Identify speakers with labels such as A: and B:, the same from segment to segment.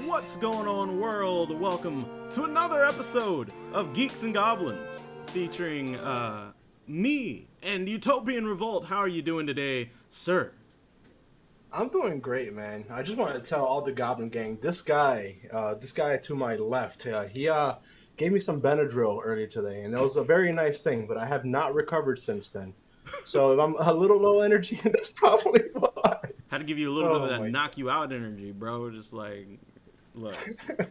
A: What's going on, world? Welcome to another episode of Geeks and Goblins, featuring me and Utopian Revolt. How are you doing today, sir?
B: I'm doing great, man. I just wanted to tell all the Goblin gang, this guy to my left, he gave me some Benadryl earlier today, and it was a very nice thing, but I have not recovered since then. So if I'm a little low energy, that's probably why.
A: Had to give you a little bit of that knock you out energy, bro. Just like, look, the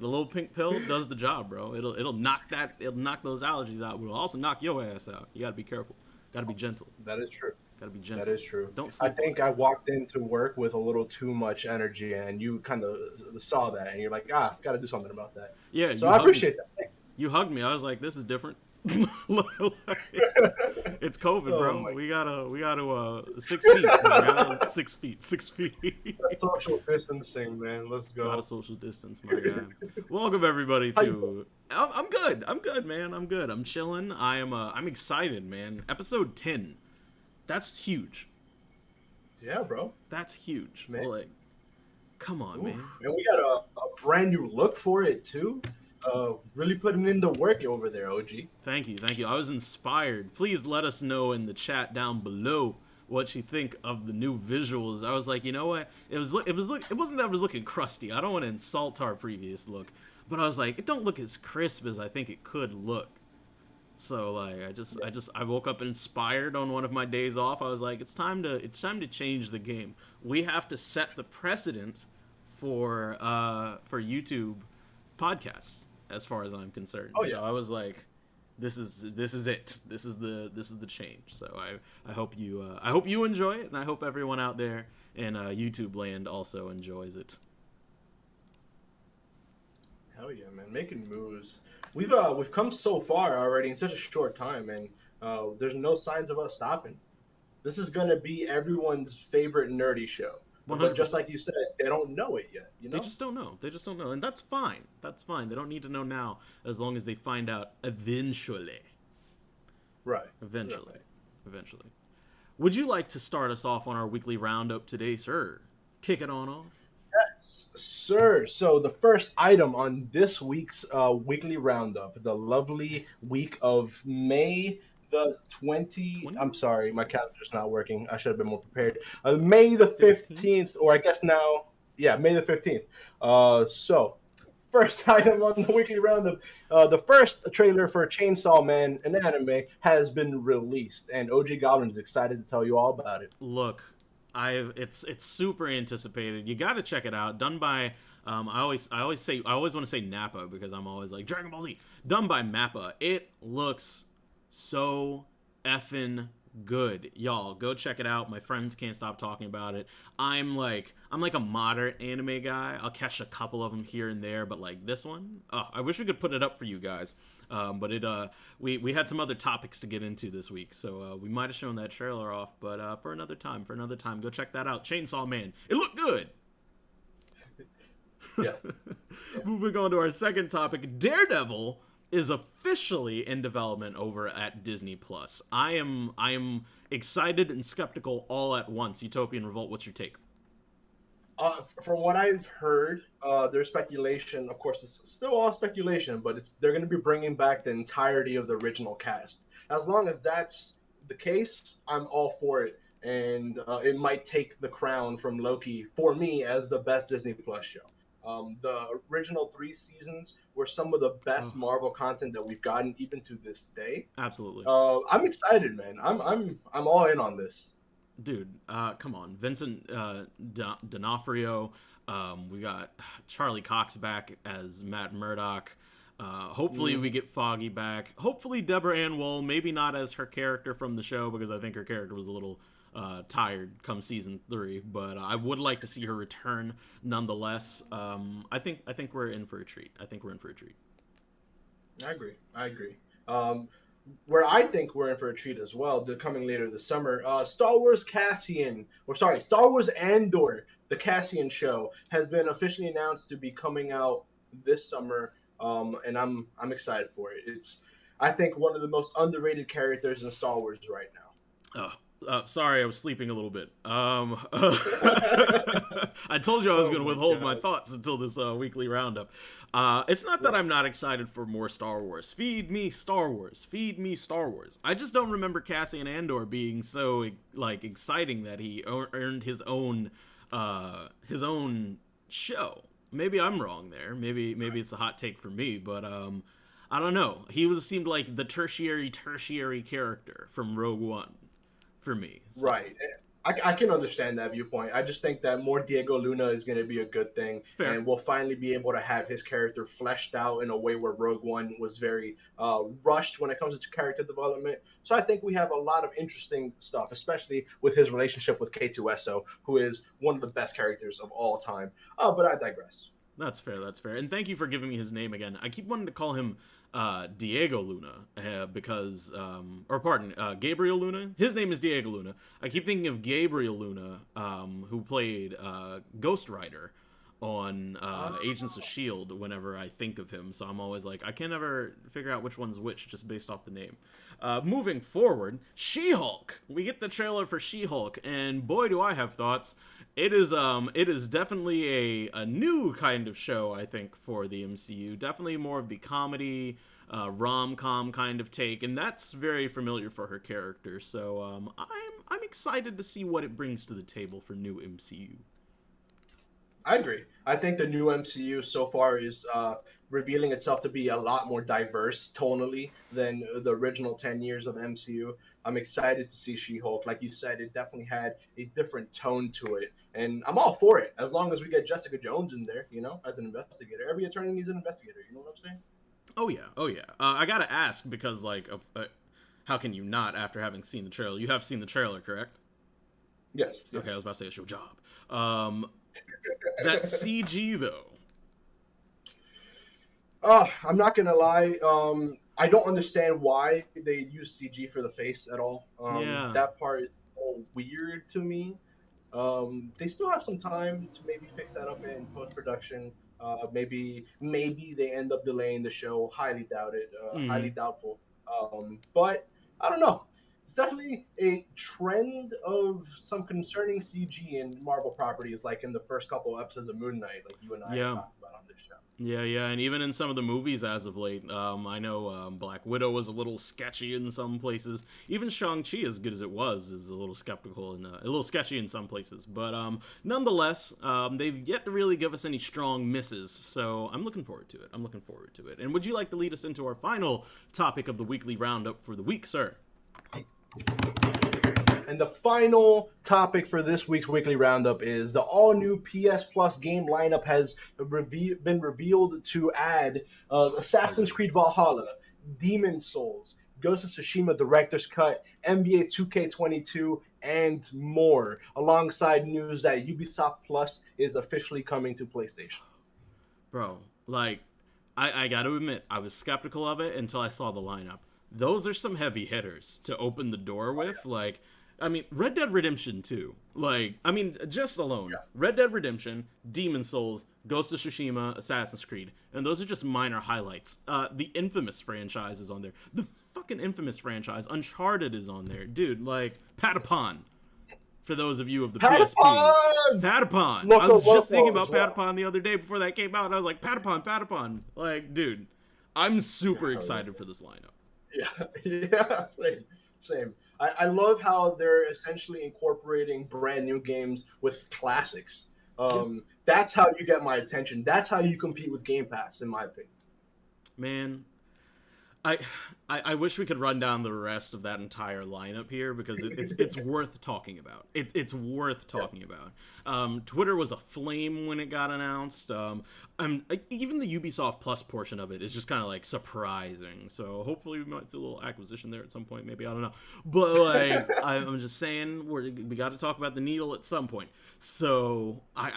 A: little pink pill does the job, bro. It'll knock those allergies out, but it'll also knock your ass out. You gotta be careful. Gotta be gentle.
B: That is true.
A: Gotta be gentle.
B: That is true.
A: Don't sleep.
B: I think I walked into work with a little too much energy, and you kind of saw that, and you're like, gotta do something about that.
A: Yeah.
B: So I appreciate that.
A: You hugged me. I was like, this is different. It's COVID, bro. We gotta 6 feet. 6 feet.
B: Social distancing, man. Let's go.
A: Got a social distance, my guy. Welcome everybody to. I'm good, man. I'm good. I'm chilling. I'm excited, man. Episode 10. That's huge.
B: Yeah, bro.
A: That's huge.
B: Man.
A: Like, come on, man.
B: And we got a brand new look for it too. Really putting in the work over there, OG.
A: Thank you. I was inspired. Please let us know in the chat down below what you think of the new visuals. I was like, you know what? It wasn't that it was looking crusty. I don't want to insult our previous look, but I was like, it don't look as crisp as I think it could look. So like, I woke up inspired on one of my days off. I was like, it's time to change the game. We have to set the precedent for YouTube podcasts, as far as I'm concerned.
B: Oh, yeah.
A: So I was like, this is it. This is the change. So I hope you enjoy it, and I hope everyone out there in YouTube land also enjoys it.
B: Hell yeah, man! Making moves. We've come so far already in such a short time, and there's no signs of us stopping. This is gonna be everyone's favorite nerdy show.
A: 100%.
B: But just like you said, they don't know it yet. You know?
A: They just don't know, and that's fine. They don't need to know now, as long as they find out eventually.
B: Right.
A: Eventually. Would you like to start us off on our weekly roundup today, sir? Kick it on off.
B: Yes, sir. So the first item on this week's weekly roundup, the lovely week of May the 20. I'm sorry, my calendar's not working. I should have been more prepared. May the 15th, or I guess now, yeah, May the 15th. So, first item on the weekly roundup, the first trailer for Chainsaw Man, an anime, has been released, and OgGoblin is excited to tell you all about it.
A: Look, it's super anticipated. You got to check it out. Done by I always want to say Nappa, because I'm always like Dragon Ball Z. Done by Mappa. It looks so effing good. Y'all, go check it out. My friends can't stop talking about it. I'm like a moderate anime guy. I'll catch a couple of them here and there, but like this one, I wish we could put it up for you guys. But we had some other topics to get into this week, so we might have shown that trailer off, but for another time, go check that out. Chainsaw Man. It looked good.
B: Yeah.
A: Moving on to our second topic, Daredevil is officially in development over at Disney Plus. I am excited and skeptical all at once. Utopian Revolt, what's your take?
B: From what I've heard, there's speculation. Of course, it's still all speculation, but they're going to be bringing back the entirety of the original cast. As long as that's the case, I'm all for it, and it might take the crown from Loki for me as the best Disney Plus show. The original 3 seasons were some of the best Marvel content that we've gotten even to this day.
A: Absolutely.
B: I'm excited, man. I'm all in on this.
A: Dude, come on. Vincent D'Onofrio. We got Charlie Cox back as Matt Murdock. Hopefully we get Foggy back. Hopefully Deborah Ann Woll, maybe not as her character from the show, because I think her character was a little tired come season 3, but I would like to see her return nonetheless. I think we're in for a treat. I
B: agree. Where I think we're in for a treat as well, coming later this summer, Star Wars Andor, the Cassian show, has been officially announced to be coming out this summer, and I'm excited for it. I think one of the most underrated characters in Star Wars right now.
A: Sorry, I was sleeping a little bit. I told you I was
B: Oh
A: going to
B: my
A: withhold my
B: god.
A: thoughts until this weekly roundup. It's not that
B: Right.
A: I'm not excited for more Star Wars. Feed me Star Wars. Feed me Star Wars. I just don't remember Cassian Andor being so like exciting that he earned his own show. Maybe I'm wrong there. Maybe it's a hot take for me, but I don't know. He seemed like the tertiary character from Rogue One for me. So.
B: Right. I can understand that viewpoint. I just think that more Diego Luna is going to be a good thing,
A: Fair.
B: and we'll finally be able to have his character fleshed out in a way where Rogue One was very rushed when it comes to character development. So I think we have a lot of interesting stuff, especially with his relationship with K2SO, who is one of the best characters of all time. But I digress.
A: That's fair. That's fair. And thank you for giving me his name again. I keep wanting to call him Diego Luna because, or pardon, Gabriel Luna. His name is Diego Luna. I keep thinking of Gabriel Luna, who played Ghost Rider on Agents of S.H.I.E.L.D. whenever I think of him. So I'm always like, I can never figure out which one's which just based off the name. Moving forward, She-Hulk. We get the trailer for She-Hulk, and boy, do I have thoughts. It is definitely a new kind of show, I think, for the MCU. Definitely more of the comedy, rom-com kind of take, and that's very familiar for her character. So I'm excited to see what it brings to the table for new MCU.
B: I agree. I think the new MCU so far is revealing itself to be a lot more diverse tonally than the original 10 years of the MCU. I'm excited to see She-Hulk. Like you said, it definitely had a different tone to it. And I'm all for it, as long as we get Jessica Jones in there, as an investigator. Every attorney needs an investigator, you know what I'm saying?
A: Oh yeah, oh yeah. I gotta ask because how can you not after having seen the trailer? You have seen the trailer, correct?
B: Yes.
A: Okay, I was about to say it's your job. That CG though.
B: I'm not gonna lie. I don't understand why they use CG for the face at all.
A: Yeah.
B: That part is so weird to me. They still have some time to maybe fix that up in post production. Maybe they end up delaying the show. Highly doubt it. Highly doubtful. But I don't know. It's definitely a trend of some concerning CG in Marvel properties, like in the first couple of episodes of Moon Knight, like you and I have talked about on this show.
A: Yeah, and even in some of the movies as of late, I know Black Widow was a little sketchy in some places. Even Shang-Chi, as good as it was, is a little skeptical and a little sketchy in some places. But nonetheless, they've yet to really give us any strong misses, so I'm looking forward to it. And would you like to lead us into our final topic of the weekly roundup for the week, sir?
B: And the final topic for this week's weekly roundup is the all-new PS Plus game lineup has been revealed to add Assassin's Creed Valhalla, Demon Souls, Ghost of Tsushima Director's Cut, NBA 2K22, and more, alongside news that Ubisoft Plus is officially coming to PlayStation.
A: Bro, I gotta admit, I was skeptical of it until I saw the lineup. Those are some heavy hitters to open the door with. Red Dead Redemption 2. Just alone. Yeah. Red Dead Redemption, Demon Souls, Ghost of Tsushima, Assassin's Creed. And those are just minor highlights. The Infamous franchise is on there. The fucking Infamous franchise. Uncharted is on there. Dude, Patapon. For those of you of the PSP. Patapon! I was just thinking about Patapon the other day before that came out. And I was like, Patapon. Dude, I'm super excited for this lineup.
B: Yeah, same. I love how they're essentially incorporating brand new games with classics. That's how you get my attention. That's how you compete with Game Pass, in my opinion.
A: Man, I wish we could run down the rest of that entire lineup here because it's worth talking about. It's worth talking about. Twitter was aflame when it got announced. Even the Ubisoft Plus portion of it is just kind of surprising. So hopefully we might see a little acquisition there at some point. Maybe, I don't know. But I'm just saying we got to talk about the needle at some point. So I'm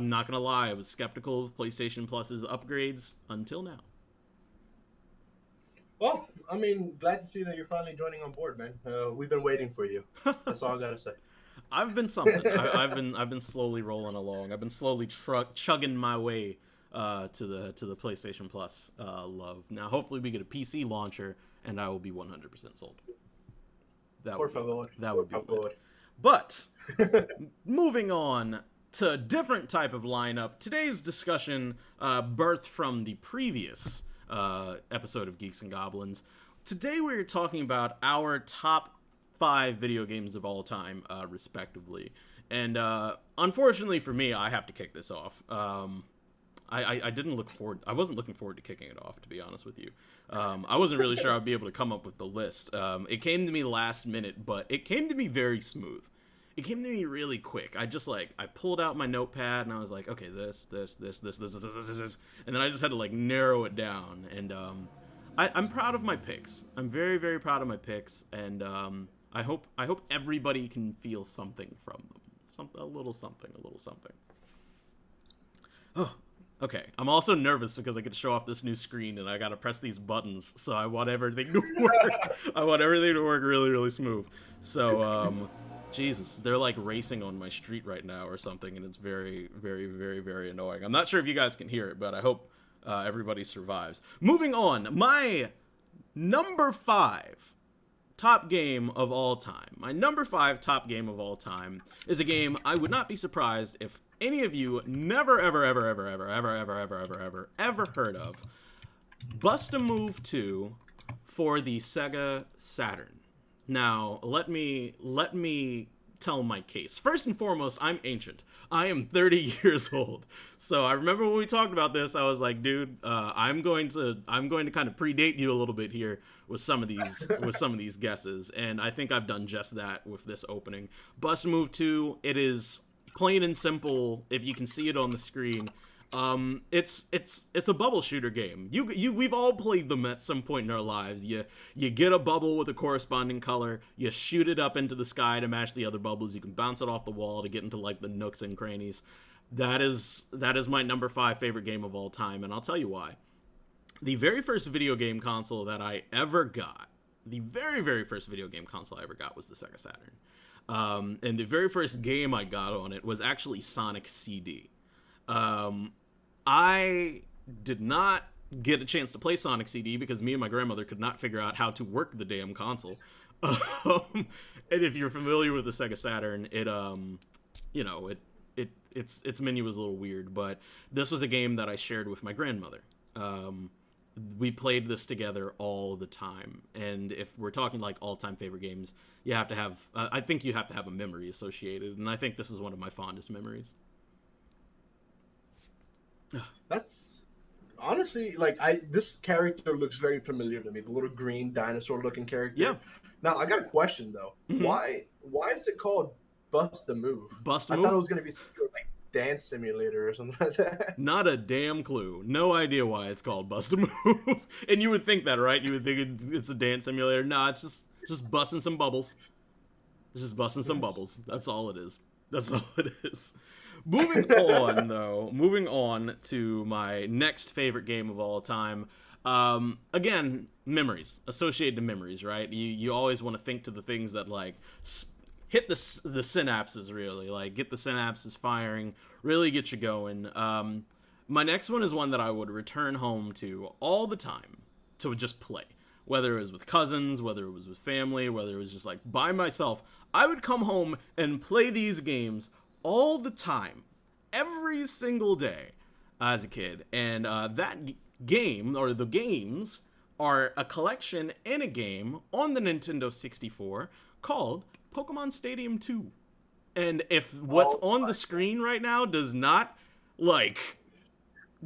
A: not gonna lie. I was skeptical of PlayStation Plus's upgrades until now.
B: Well, glad to see that you're finally joining on board, man. We've been waiting for you. That's all I gotta say.
A: I've been something. I've been slowly rolling along. I've been slowly chugging my way to the PlayStation Plus love. Now, hopefully, we get a PC launcher, and I will be 100% sold. That would be lit. But moving on to a different type of lineup, today's discussion birthed from the previous episode of Geeks and Goblins. Today we're talking about our top 5 video games of all time, respectively. And unfortunately for me, I have to kick this off. I wasn't looking forward to kicking it off, to be honest with you. I wasn't really sure I'd be able to come up with the list. It came to me last minute, but it came to me very smooth. It came to me really quick. I pulled out my notepad and I was like, okay, this, and then I just had to narrow it down. And I'm proud of my picks. I'm very, very proud of my picks, and I hope everybody can feel something from them. A little something. Oh. Okay, I'm also nervous because I get to show off this new screen and I gotta press these buttons, so I want everything to work. I want everything to work really, really smooth. So, Jesus, they're racing on my street right now or something, and it's very, very, very, very annoying. I'm not sure if you guys can hear it, but I hope everybody survives. Moving on, my number 5 top game of all time. My number 5 top game of all time is a game I would not be surprised if any of you never, ever heard of. Bust-A-Move 2 for the Sega Saturn. Now, let me tell my case. First and foremost, I'm ancient. I am 30 years old. So I remember when we talked about this, I was like, dude, I'm going to kind of predate you a little bit here with some of these guesses, and I think I've done just that with this opening. Bust-A-Move 2, it is plain and simple. If you can see it on the screen, it's a bubble shooter game. We've all played them at some point in our lives. You get a bubble with a corresponding color, you shoot it up into the sky to match the other bubbles, you can bounce it off the wall to get into the nooks and crannies. That is my number 5 favorite game of all time, and I'll tell you why. The very first video game console that I ever got, the very, very first video game console I ever got was the Sega Saturn. And the very first game I got on it was actually Sonic CD. I did not get a chance to play Sonic CD because me and my grandmother could not figure out how to work the damn console. And if you're familiar with the Sega Saturn, its menu was a little weird, but this was a game that I shared with my grandmother. We played this together all the time, and if we're talking all-time favorite games, you have to have I think you have to have a memory associated, and I think this is one of my fondest memories.
B: That's honestly this character looks very familiar to me, the little green dinosaur looking character.
A: Yeah.
B: Now I got a question though. Mm-hmm. Why is it called Bust-A-Move?
A: Bust-A-Move?
B: I thought it was gonna be dance simulator or something like that.
A: Not a damn clue. No idea why it's called Bust-A-Move. And you would think that, right? You would think it's a dance simulator. No, it's just busting some bubbles. It's just busting some bubbles. That's all it is. Moving on to my next favorite game of all time. Again, memories, associated memories, right? You always want to think to the things that hit the synapses, really, get the synapses firing, really get you going. My next one is one that I would return home to all the time to just play, whether it was with cousins, whether it was with family, whether it was just by myself. I would come home and play these games all the time, every single day as a kid. And that game, or the games, are a collection in a game on the Nintendo 64 called Pokemon Stadium 2. And if what's on the screen right now does not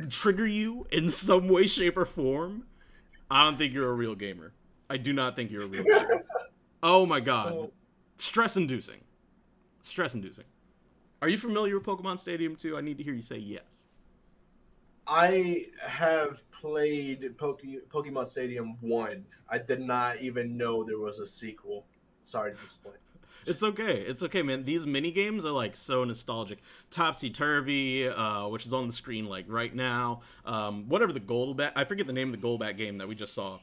A: trigger you in some way, shape, or form, I don't think you're a real gamer. I do not think you're a real gamer. Oh my god. Stress-inducing. Are you familiar with Pokemon Stadium 2? I need to hear you say yes.
B: I have played Pokemon Stadium 1. I did not even know there was a sequel. Sorry to disappoint.
A: It's okay, man. These mini games are so nostalgic. Topsy Turvy, which is on the screen right now. Whatever the Golbat, I forget the name of the Golbat game that we just saw.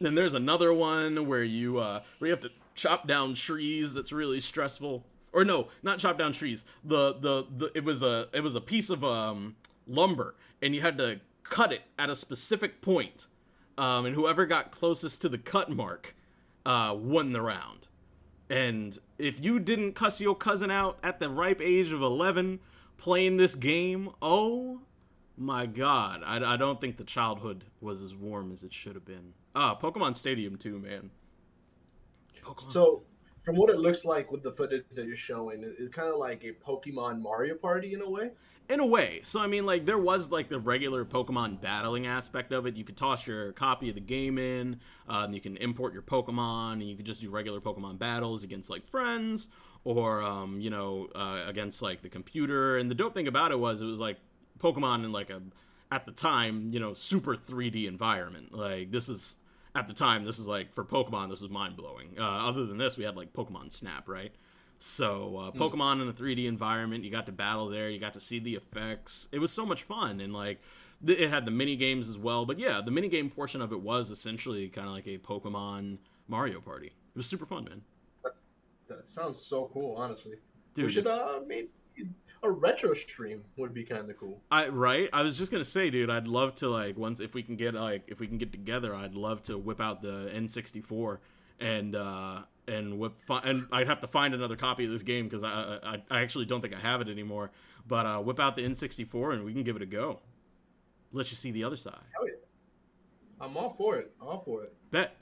A: Then there's another one where you have to chop down trees. That's really stressful. Or no, not chop down trees. It was a piece of lumber, and you had to cut it at a specific point, and whoever got closest to the cut mark won the round. And if you didn't cuss your cousin out at the ripe age of 11 playing this game, oh my god, I don't think the childhood was as warm as it should have been. Pokemon Stadium too, man.
B: Pokemon. So, from what it looks like with the footage that you're showing, it's kind of like a Pokemon Mario Party in a way.
A: In a way. So, I mean, like, there was, like, the regular Pokemon battling aspect of it. You could toss your copy of the game in, you can import your Pokemon, and you could just do regular Pokemon battles against, like, friends, or, against, like, the computer. And the dope thing about it was, like, Pokemon in, like, at the time, super 3D environment. Like, at the time, this is, like, for Pokemon, this was mind-blowing. Other than this, we had, like, Pokemon Snap, right? So, Pokemon in a 3D environment, you got to battle there, you got to see the effects. It was so much fun, and, like, it had the mini-games as well. But, yeah, the mini-game portion of it was essentially kind of like a Pokemon Mario Party. It was super fun, man.
B: That sounds so cool, honestly.
A: Dude,
B: we should, maybe a retro stream would be kind of cool.
A: Right? I was just going to say, dude, I'd love to, like, if we can get together, I'd love to whip out the N64 and I'd have to find another copy of this game because I actually don't think I have it anymore. But whip out the N64 and we can give it a go. Let you see the other side.
B: Hell yeah. I'm all for it.
A: Bet.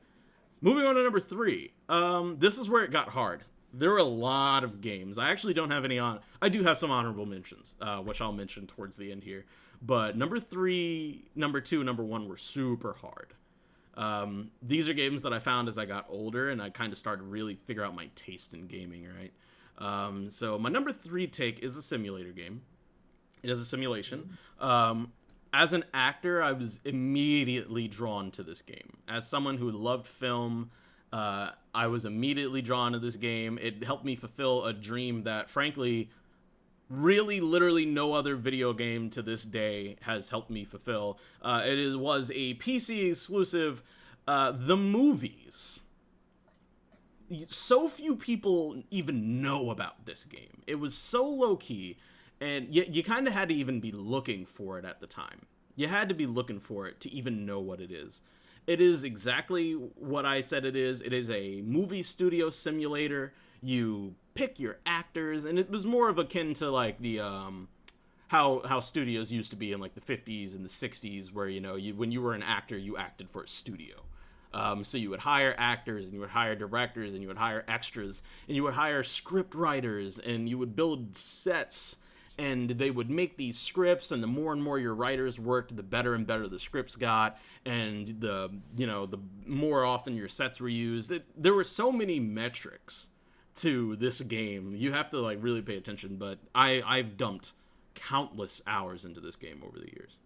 A: Moving on to number 3. This is where it got hard. There were a lot of games. I actually don't have any on. I do have some honorable mentions, which I'll mention towards the end here. But number 3, number 2, number 1 were super hard. These are games that I found as I got older and I kind of started to really figure out my taste in gaming, right? So my number 3 take is a simulator game. It is a simulation. As an actor, I was immediately drawn to this game. As someone who loved film, I was immediately drawn to this game. It helped me fulfill a dream that, frankly, really literally no other video game to this day has helped me fulfill. Was a PC exclusive, The Movies. So few people even know about this game. It was so low-key, and you kind of had to even be looking for it at the time. You had to be looking for it to even know what it is. It is exactly what I said it is. It is a movie studio simulator. You pick your actors, and it was more of akin to like the how studios used to be in like the 50s and the 60s, where when you were an actor, you acted for a studio. So you would hire actors, and you would hire directors, and you would hire extras, and you would hire script writers, and you would build sets, and they would make these scripts, and the more and more your writers worked, the better and better the scripts got, and the more often your sets were used. There were so many metrics to this game. You have to like really pay attention, but I've dumped countless hours into this game over the years.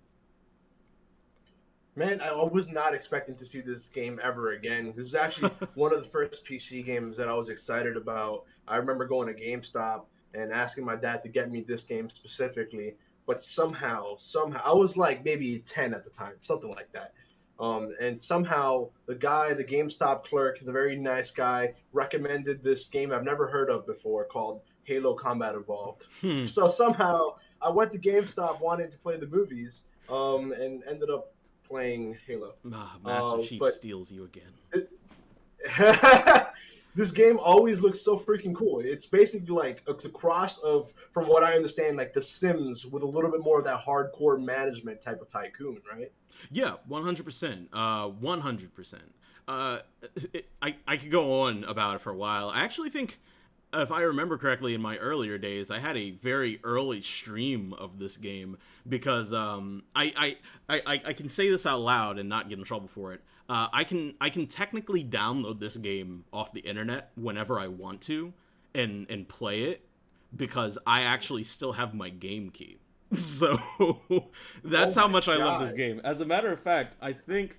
B: Man, I was not expecting to see this game ever again. This is actually one of the first PC games that I was excited about. I remember going to GameStop and asking my dad to get me this game specifically, but somehow, I was like maybe 10 at the time, something like that. And somehow the GameStop clerk, the very nice guy, recommended this game I've never heard of before called Halo Combat Evolved. So somehow I went to GameStop wanting to play the movies, and ended up playing Halo.
A: Master Chief steals you again.
B: This game always looks so freaking cool. It's basically like the cross of, from what I understand, like The Sims with a little bit more of that hardcore management type of tycoon, right?
A: Yeah, 100%. 100%. I could go on about it for a while. I actually think, if I remember correctly, in my earlier days, I had a very early stream of this game because I can say this out loud and not get in trouble for it. I can technically download this game off the internet whenever I want to and play it because I actually still have my game key. So that's how much I love this game. As a matter of fact, I think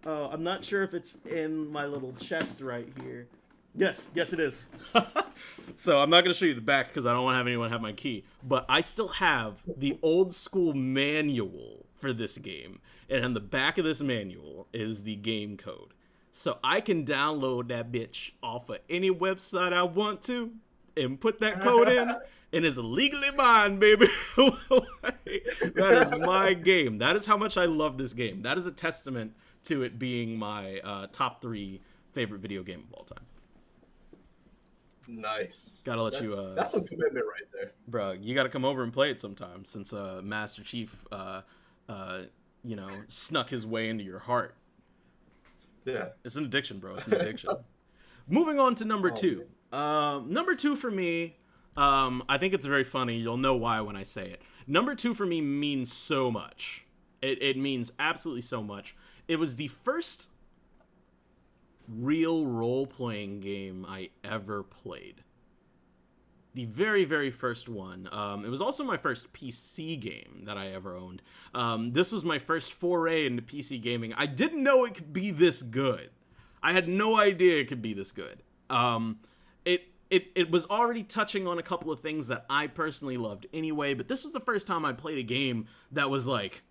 A: I'm not sure if it's in my little chest right here. Yes, it is. So I'm not going to show you the back because I don't want to have anyone have my key. But I still have the old school manual for this game. And on the back of this manual is the game code. So I can download that bitch off of any website I want to and put that code in. And it's legally mine, baby. okay? That is my game. That is how much I love this game. That is a testament to it being my top 3 favorite video game of all time.
B: Nice.
A: Gotta let
B: that's some commitment right there.
A: Bro, you gotta come over and play it sometime since Master Chief, snuck his way into your heart.
B: Yeah.
A: It's an addiction, bro. It's an addiction. Moving on to number 2. Number 2 for me, I think it's very funny. You'll know why when I say it. Number 2 for me means so much. It means absolutely so much. It was the first real role-playing game I ever played. The very, very first one. It was also my first PC game that I ever owned. This was my first foray into PC gaming. I didn't know it could be this good. I had no idea it could be this good. It was already touching on a couple of things that I personally loved anyway, but this was the first time I played a game that was like,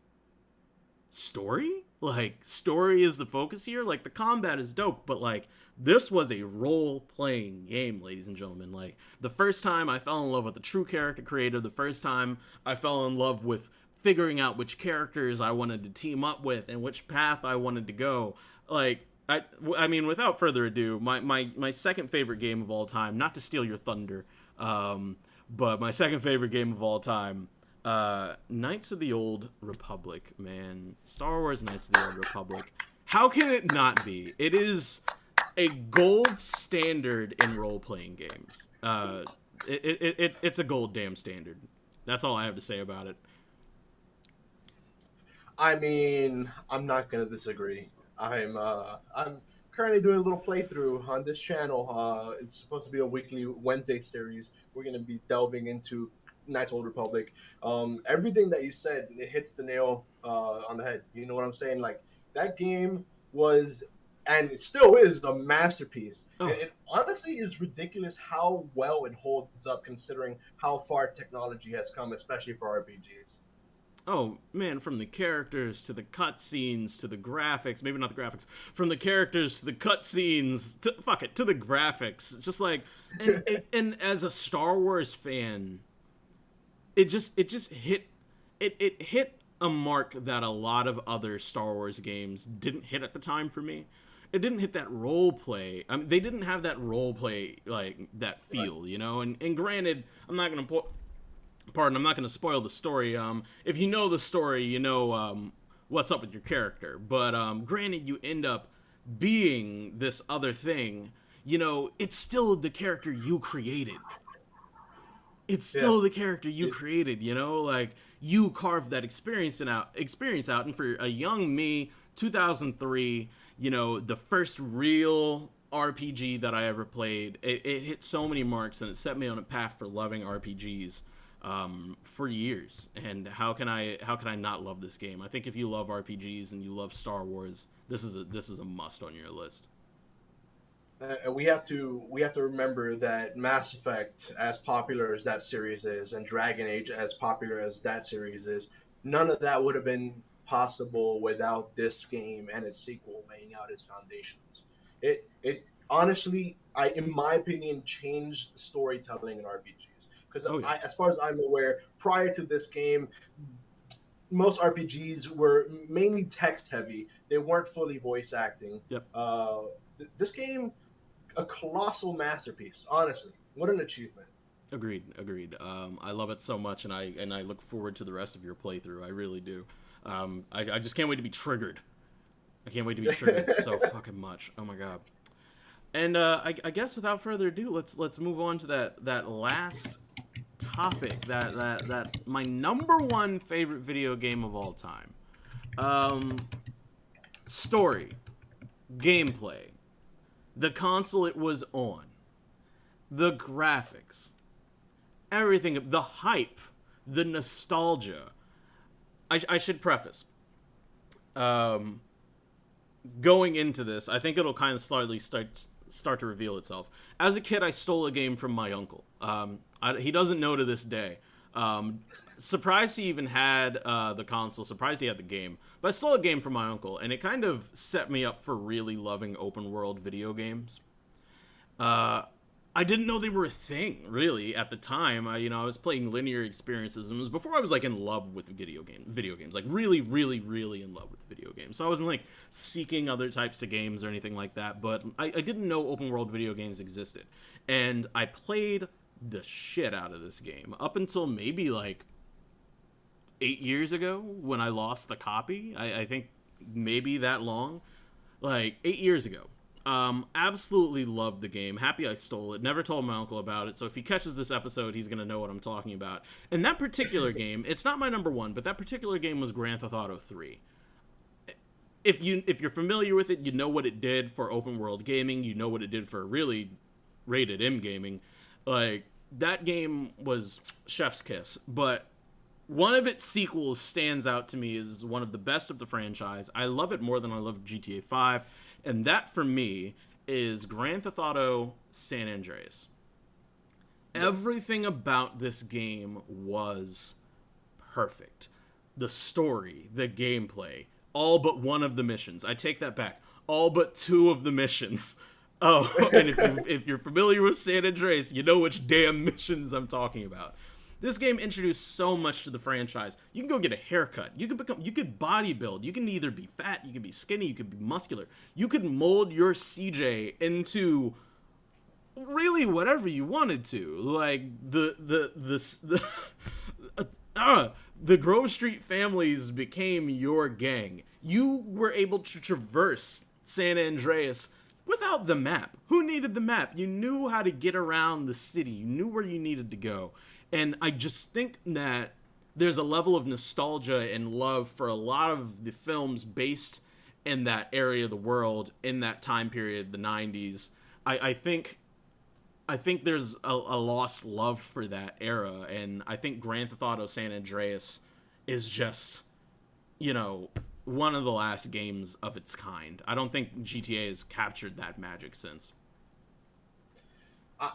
A: story? Like, story is the focus here? Like, the combat is dope, but like, this was a role-playing game, ladies and gentlemen. Like, the first time I fell in love with the true character creator, the first time I fell in love with figuring out which characters I wanted to team up with and which path I wanted to go. Like, I mean, without further ado, my second favorite game of all time, not to steal your thunder, but my second favorite game of all time, Knights of the Old Republic, man. Star Wars Knights of the Old Republic. How can it not be? It is a gold standard in role-playing games. It's a gold damn standard. That's all I have to say about it.
B: I mean, I'm not gonna disagree. I'm currently doing a little playthrough on this channel. It's supposed to be a weekly Wednesday series. We're gonna be delving into Knights of the Old Republic. Everything that you said, it hits the nail on the head. You know what I'm saying? Like, that game was, and it still is, a masterpiece. Oh. It honestly is ridiculous how well it holds up, considering how far technology has come, especially for RPGs.
A: Oh, man, from the characters to the cutscenes to the graphics, maybe not the graphics, from the characters to the cutscenes, to the graphics. Just like, and as a Star Wars fan, it just hit a mark that a lot of other Star Wars games didn't hit at the time for me. It didn't hit that role play. I mean, they didn't have that role play, like, that feel, right. You know? And granted, I'm not going to spoil the story. If you know the story, you know what's up with your character. But granted, you end up being this other thing. You know, it's still the character you created. It's still the character you created, you know? Like, you carved that experience out. And for a young me, 2003, you know, the first real RPG that I ever played, it hit so many marks, and it set me on a path for loving RPGs for years. And how can I not love this game? I think if you love RPGs and you love Star Wars, this is a must on your list.
B: And we have to remember that Mass Effect, as popular as that series is, and Dragon Age, as popular as that series is, none of that would have been possible without this game and its sequel laying out its foundations. It honestly, in my opinion, changed storytelling in RPGs. Because as far as I'm aware, prior to this game, most RPGs were mainly text heavy. They weren't fully voice acting.
A: Yep.
B: This game, a colossal masterpiece. Honestly, what an achievement.
A: Agreed. I love it so much, and I look forward to the rest of your playthrough. I really do. I just can't wait to be triggered. I can't wait to be triggered so fucking much. Oh my god. And I guess without further ado, let's move on to that last topic, that my number one favorite video game of all time. Story, gameplay, the console it was on, the graphics, everything, the hype, the nostalgia. I should preface, going into this, I think it'll kind of slightly start to reveal itself. As a kid, I stole a game from my uncle. He doesn't know to this day. Surprised he even had the console. Surprised he had the game. But I stole a game from my uncle, and it kind of set me up for really loving open world video games. I didn't know they were a thing, really, at the time. I was playing linear experiences, and it was before I was, like, in love with video games. Like, really, really, really in love with video games. So I wasn't, like, seeking other types of games or anything like that, but I didn't know open-world video games existed. And I played the shit out of this game up until maybe, like, 8 years ago when I lost the copy. I think maybe that long. Like, 8 years ago. Absolutely loved the game. Happy I stole it. Never told my uncle about it. So if he catches this episode, he's gonna know what I'm talking about. And that particular game, it's not my number one, but that particular game was Grand Theft Auto 3. If you're familiar with it, you know what it did for open world gaming. You know what it did for really rated M gaming. Like, that game was chef's kiss. But one of its sequels stands out to me as one of the best of the franchise. I love it more than I love GTA 5. And that, for me, is Grand Theft Auto San Andreas. Everything about this game was perfect. The story, the gameplay, all but one of the missions. I take that back. All but 2 of the missions. Oh, and if you're familiar with San Andreas, you know which damn missions I'm talking about. This game introduced so much to the franchise. You can go get a haircut. You could bodybuild. You can either be fat, you can be skinny, you could be muscular. You could mold your CJ into really whatever you wanted to. Like the Grove Street families became your gang. You were able to traverse San Andreas without the map. Who needed the map? You knew how to get around the city. You knew where you needed to go. And I just think that there's a level of nostalgia and love for a lot of the films based in that area of the world, in that time period, the 90s. I think there's a lost love for that era, and I think Grand Theft Auto San Andreas is just, one of the last games of its kind. I don't think GTA has captured that magic since.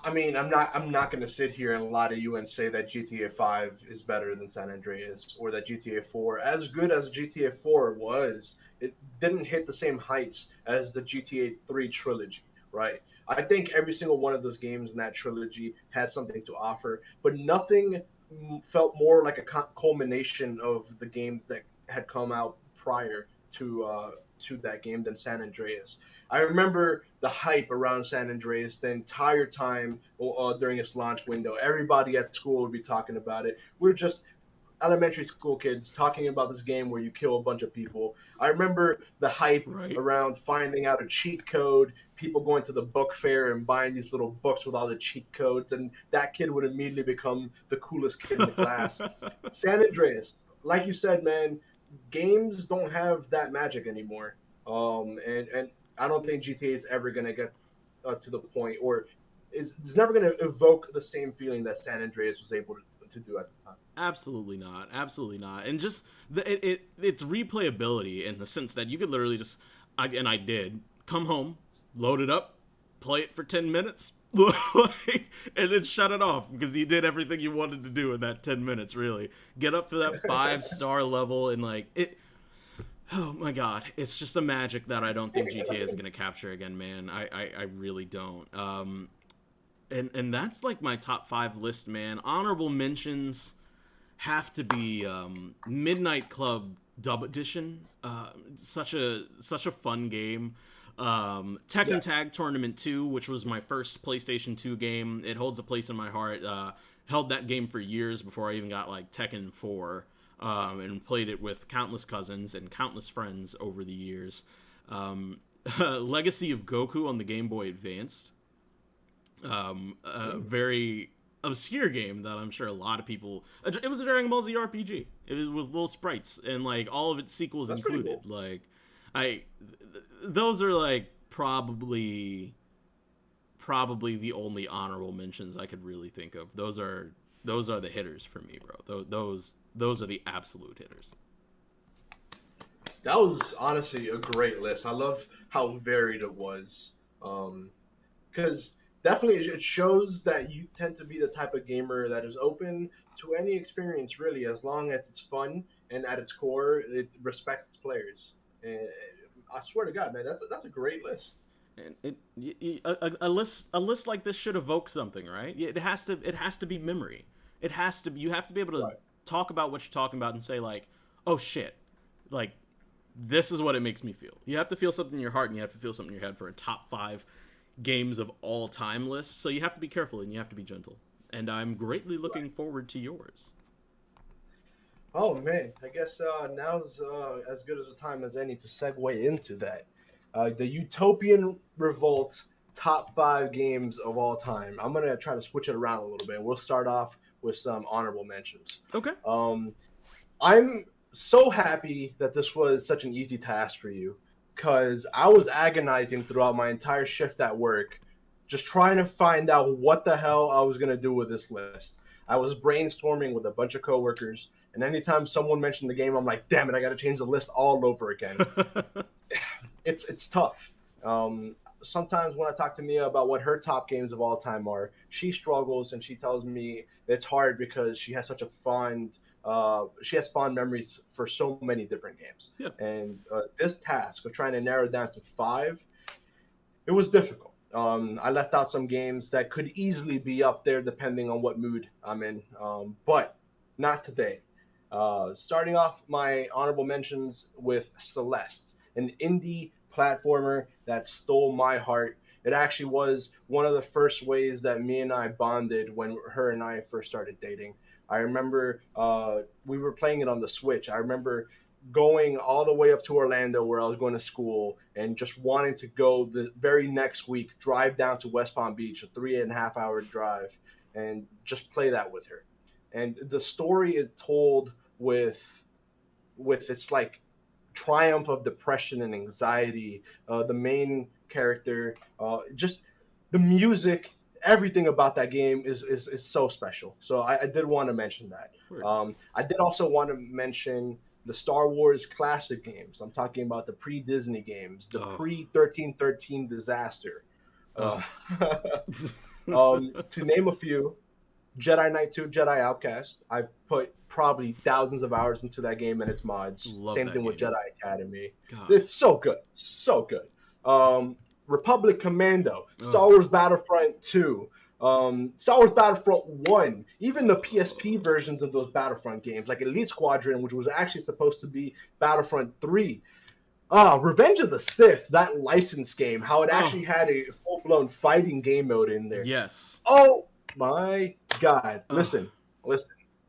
B: I mean, I'm not going to sit here and lie to you and say that GTA 5 is better than San Andreas, or that GTA 4, as good as GTA 4 was, it didn't hit the same heights as the GTA 3 trilogy, right? I think every single one of those games in that trilogy had something to offer, but nothing felt more like a culmination of the games that had come out prior to that game than San Andreas. I remember the hype around San Andreas the entire time during its launch window. Everybody at school would be talking about it. We're just elementary school kids talking about this game where you kill a bunch of people. I remember the hype around finding out a cheat code, people going to the book fair and buying these little books with all the cheat codes, and that kid would immediately become the coolest kid in the class. San Andreas, like you said, man, games don't have that magic anymore. And I don't think GTA is ever going to get to the point, or it's never going to evoke the same feeling that San Andreas was able to do at the time.
A: Absolutely not. Absolutely not. And just it's replayability in the sense that you could literally just, I did, come home, load it up, play it for 10 minutes, and then shut it off because you did everything you wanted to do in that 10 minutes, really. Get up to that 5-star level and it. Oh my god, it's just a magic that I don't think GTA is going to capture again, man. I really don't. And that's like my top 5 list, man. Honorable mentions have to be Midnight Club Dub Edition. Such a fun game. Tekken Tag Tournament 2, which was my first PlayStation 2 game. It holds a place in my heart. Held that game for years before I even got like Tekken 4. And played it with countless cousins and countless friends over the years. Legacy of Goku on the Game Boy Advanced. A very obscure game that I'm sure a lot of people... It was a Dragon Ball Z RPG. It was with little sprites and like all of its sequels That's included. Cool. Like, those are like probably the only honorable mentions I could really think of. Those are the hitters for me, bro. Those are the absolute hitters.
B: That was honestly a great list. I love how varied it was. Because definitely it shows that you tend to be the type of gamer that is open to any experience, really, as long as it's fun and at its core, it respects its players. And I swear to God, man, that's a great list.
A: A list like this should evoke something, right? It has to be memory. You have to be able to
B: Right.
A: talk about what you're talking about and say like, oh shit, like this is what it makes me feel. You have to feel something in your heart, and you have to feel something in your head for a top 5 games of all time list. So you have to be careful and you have to be gentle. And I'm greatly looking forward to yours.
B: Oh man, I guess now's as good as a time as any to segue into that. The Utopian Revolt top 5 games of all time. I'm gonna try to switch it around a little bit. We'll start off with some honorable mentions.
A: Okay.
B: Um, I'm so happy that this was such an easy task for you because I was agonizing throughout my entire shift at work, just trying to find out what the hell I was going to do with this list. I was brainstorming with a bunch of coworkers, and anytime someone mentioned the game, I'm like, damn it, I got to change the list all over again. It's tough. Sometimes when I talk to Mia about what her top games of all time are, she struggles and she tells me it's hard because she has fond memories for so many different games.
A: Yeah.
B: And this task of trying to narrow it down to 5, it was difficult. I left out some games that could easily be up there depending on what mood I'm in, but not today. Starting off my honorable mentions with Celeste, an indie platformer that stole my heart. It actually was one of the first ways that me and I bonded when her and I first started dating. I remember we were playing it on the Switch. I remember going all the way up to Orlando where I was going to school and just wanting to go the very next week, drive down to West Palm Beach, a 3.5 hour drive, and just play that with her. And the story it told with its like triumph of depression and anxiety, the main character, just the music, everything about that game is so special. So I did want to mention that. I did also want to mention the Star Wars classic games. I'm talking about the pre-Disney games, the pre-1313 disaster. To name a few, Jedi Knight 2, Jedi Outcast. I've put probably thousands of hours into that game and its mods. Same thing with Jedi Academy. God. It's so good. So good. Republic Commando, Star Wars Battlefront 2, Star Wars Battlefront 1, even the PSP versions of those Battlefront games, like Elite Squadron, which was actually supposed to be Battlefront 3. Revenge of the Sith, that license game, how it actually had a full-blown fighting game mode in there.
A: Yes.
B: Oh my God. Listen.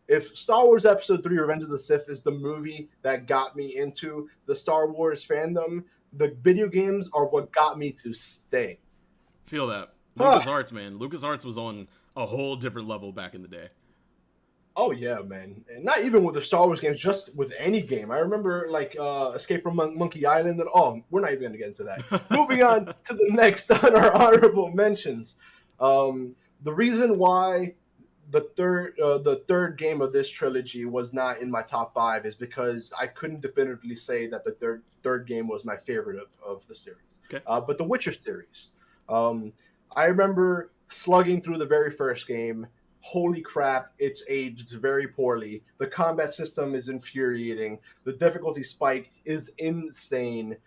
B: If Star Wars Episode 3 Revenge of the Sith is the movie that got me into the Star Wars fandom, the video games are what got me to stay.
A: Feel that. LucasArts, man. LucasArts was on a whole different level back in the day.
B: Oh, yeah, man. And not even with the Star Wars games, just with any game. I remember, like, Escape from Monkey Island. And, we're not even going to get into that. Moving on to the next on our honorable mentions. The reason why the third game of this trilogy was not in my top 5 is because I couldn't definitively say that the third game was my favorite of the series.
A: Okay.
B: But the Witcher series. I remember slugging through the very first game. Holy crap, it's aged very poorly. The combat system is infuriating. The difficulty spike is insane.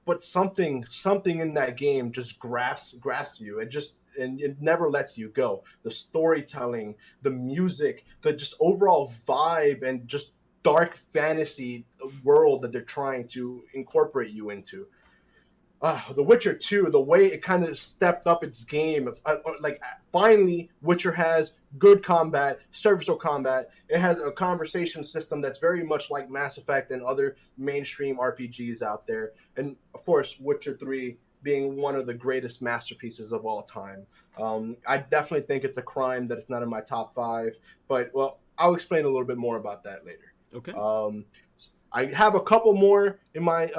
B: But something in that game just grasps you. And it never lets you go. The storytelling, the music, the just overall vibe, and just dark fantasy world that they're trying to incorporate you into. The Witcher 2, the way it kind of stepped up its game. Finally, Witcher has good combat, serviceable combat. It has a conversation system that's very much like Mass Effect and other mainstream RPGs out there. And, of course, Witcher 3 being one of the greatest masterpieces of all time. I definitely think it's a crime that it's not in my top 5. But, well, I'll explain a little bit more about that later.
A: Okay.
B: I have a couple more in my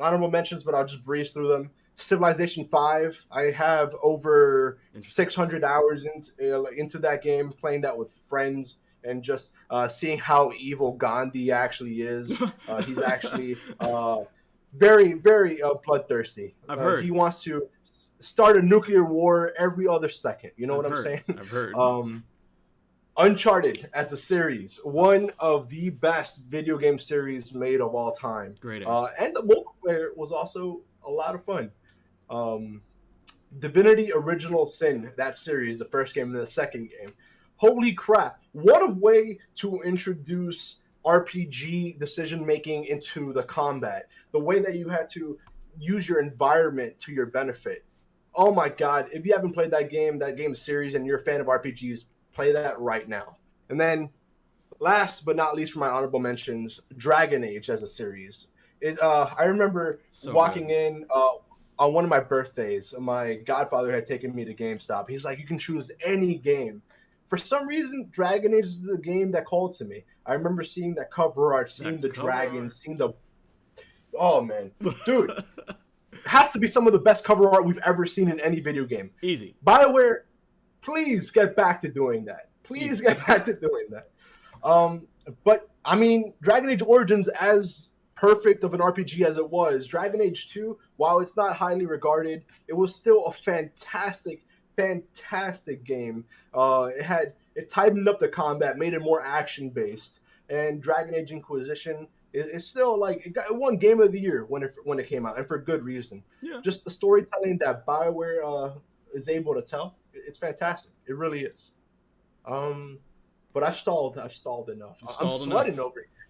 B: honorable mentions, but I'll just breeze through them. Civilization 5, I have over 600 hours into that game, playing that with friends, and just seeing how evil Gandhi actually is. He's actually very, very bloodthirsty.
A: I've heard.
B: He wants to start a nuclear war every other second. You know what I'm saying?
A: I've heard.
B: Uncharted as a series, one of the best video game series made of all time.
A: Great.
B: And the multiplayer was also a lot of fun. Um, Divinity Original Sin, that series, the first game and the second game. Holy crap. What a way to introduce RPG decision making into the combat. The way that you had to use your environment to your benefit. Oh my god, if you haven't played that game series, and you're a fan of RPGs, play that right now. And then last but not least for my honorable mentions, Dragon Age as a series. I remember
A: So
B: walking
A: good.
B: in on one of my birthdays. My godfather had taken me to GameStop. He's like, you can choose any game. For some reason, Dragon Age is the game that called to me. I remember seeing that cover art, seeing
A: That
B: the
A: cover
B: dragon,
A: art.
B: seeing the oh man, dude, it has to be some of the best cover art we've ever seen in any video game.
A: Easy.
B: BioWare, please get back to doing that. Please
A: Easy.
B: get back to doing that. Um, but I mean, Dragon Age Origins, as perfect of an RPG as it was, Dragon Age 2, while it's not highly regarded, it was still a fantastic, fantastic game. It tightened up the combat, made it more action based, and Dragon Age Inquisition is still like it won Game of the Year when it came out, and for good reason.
A: Yeah.
B: Just the storytelling that BioWare is able to tell, it's fantastic. It really is. Um, but I've stalled. I've stalled enough.
A: You
B: I'm
A: stalled
B: sweating
A: enough.
B: over here.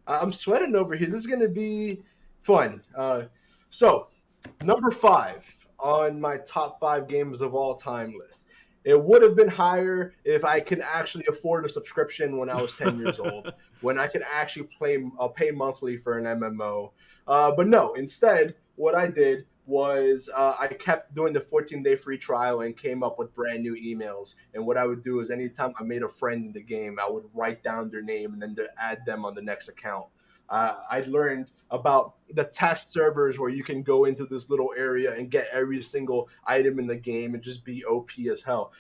B: I'm sweating over here. This is gonna be fun. So number 5 on my top 5 games of all time list. It would have been higher if I could actually afford a subscription when I was 10 years old, when I could actually pay monthly for an MMO. But no, instead, what I did was I kept doing the 14-day free trial and came up with brand new emails. And what I would do is anytime I made a friend in the game, I would write down their name and then to add them on the next account. I learned about the test servers where you can go into this little area and get every single item in the game and just be OP as hell.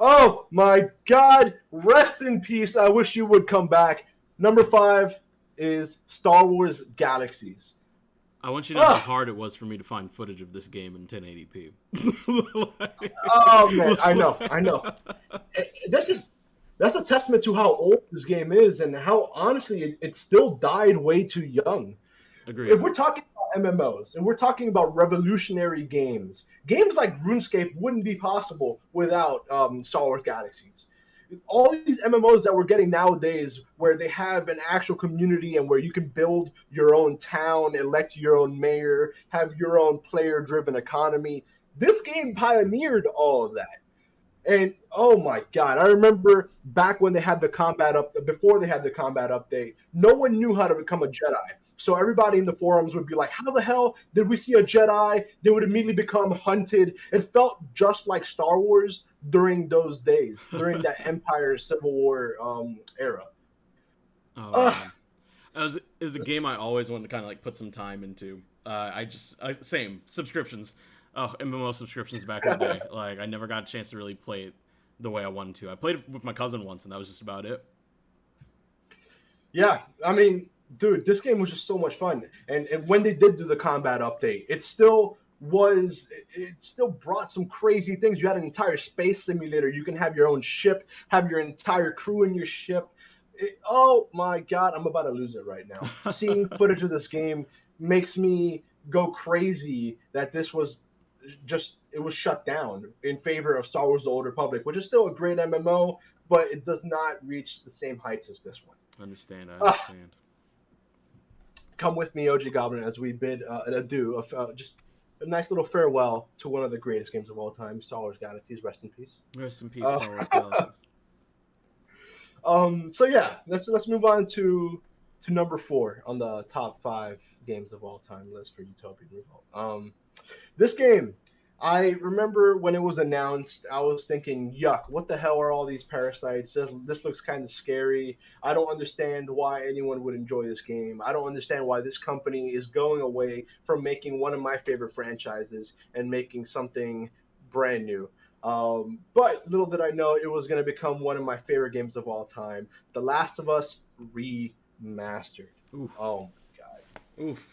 B: Oh my God! Rest in peace. I wish you would come back. Number 5 is Star Wars Galaxies.
A: I want you to know how hard it was for me to find footage of this game in 1080p.
B: Oh man, I know. That's a testament to how old this game is and how honestly it still died way too young.
A: Agreed.
B: If we're talking about MMOs and we're talking about revolutionary games like RuneScape wouldn't be possible without Star Wars Galaxies. All these MMOs that we're getting nowadays, where they have an actual community and where you can build your own town, elect your own mayor, have your own player-driven economy, this game pioneered all of that. And oh my God, I remember back when they had the combat up before they had the combat update, no one knew how to become a Jedi. So everybody in the forums would be like, how the hell did we see a Jedi? They would immediately become hunted. It felt just like Star Wars during those days, during that Empire Civil War era.
A: Oh, it was a game I always wanted to kind of like put some time into. Same subscriptions. Oh, MMO subscriptions back in the day. Like I never got a chance to really play it the way I wanted to. I played it with my cousin once, and that was just about it.
B: Yeah, I mean, dude, this game was just so much fun. And when they did do the combat update, it still brought some crazy things. You had an entire space simulator. You can have your own ship, have your entire crew in your ship. Oh my God, I'm about to lose it right now. Seeing footage of this game makes me go crazy that this was it was shut down in favor of Star Wars: The Old Republic, which is still a great MMO, but it does not reach the same heights as this one.
A: I understand.
B: Come with me, OgGoblin, as we bid an adieu, just a nice little farewell to one of the greatest games of all time, Star Wars Galaxies. Rest in peace.
A: Rest in peace, Star Wars Galaxies.
B: So yeah, let's move on to number 4 on the top 5 games of all time list for Utopian Revolt. This game, I remember when it was announced, I was thinking, yuck, what the hell are all these parasites? This looks kind of scary. I don't understand why anyone would enjoy this game. I don't understand why this company is going away from making one of my favorite franchises and making something brand new. But little did I know it was going to become one of my favorite games of all time. The Last of Us Remastered.
A: Oof.
B: Oh my God.
A: Oof.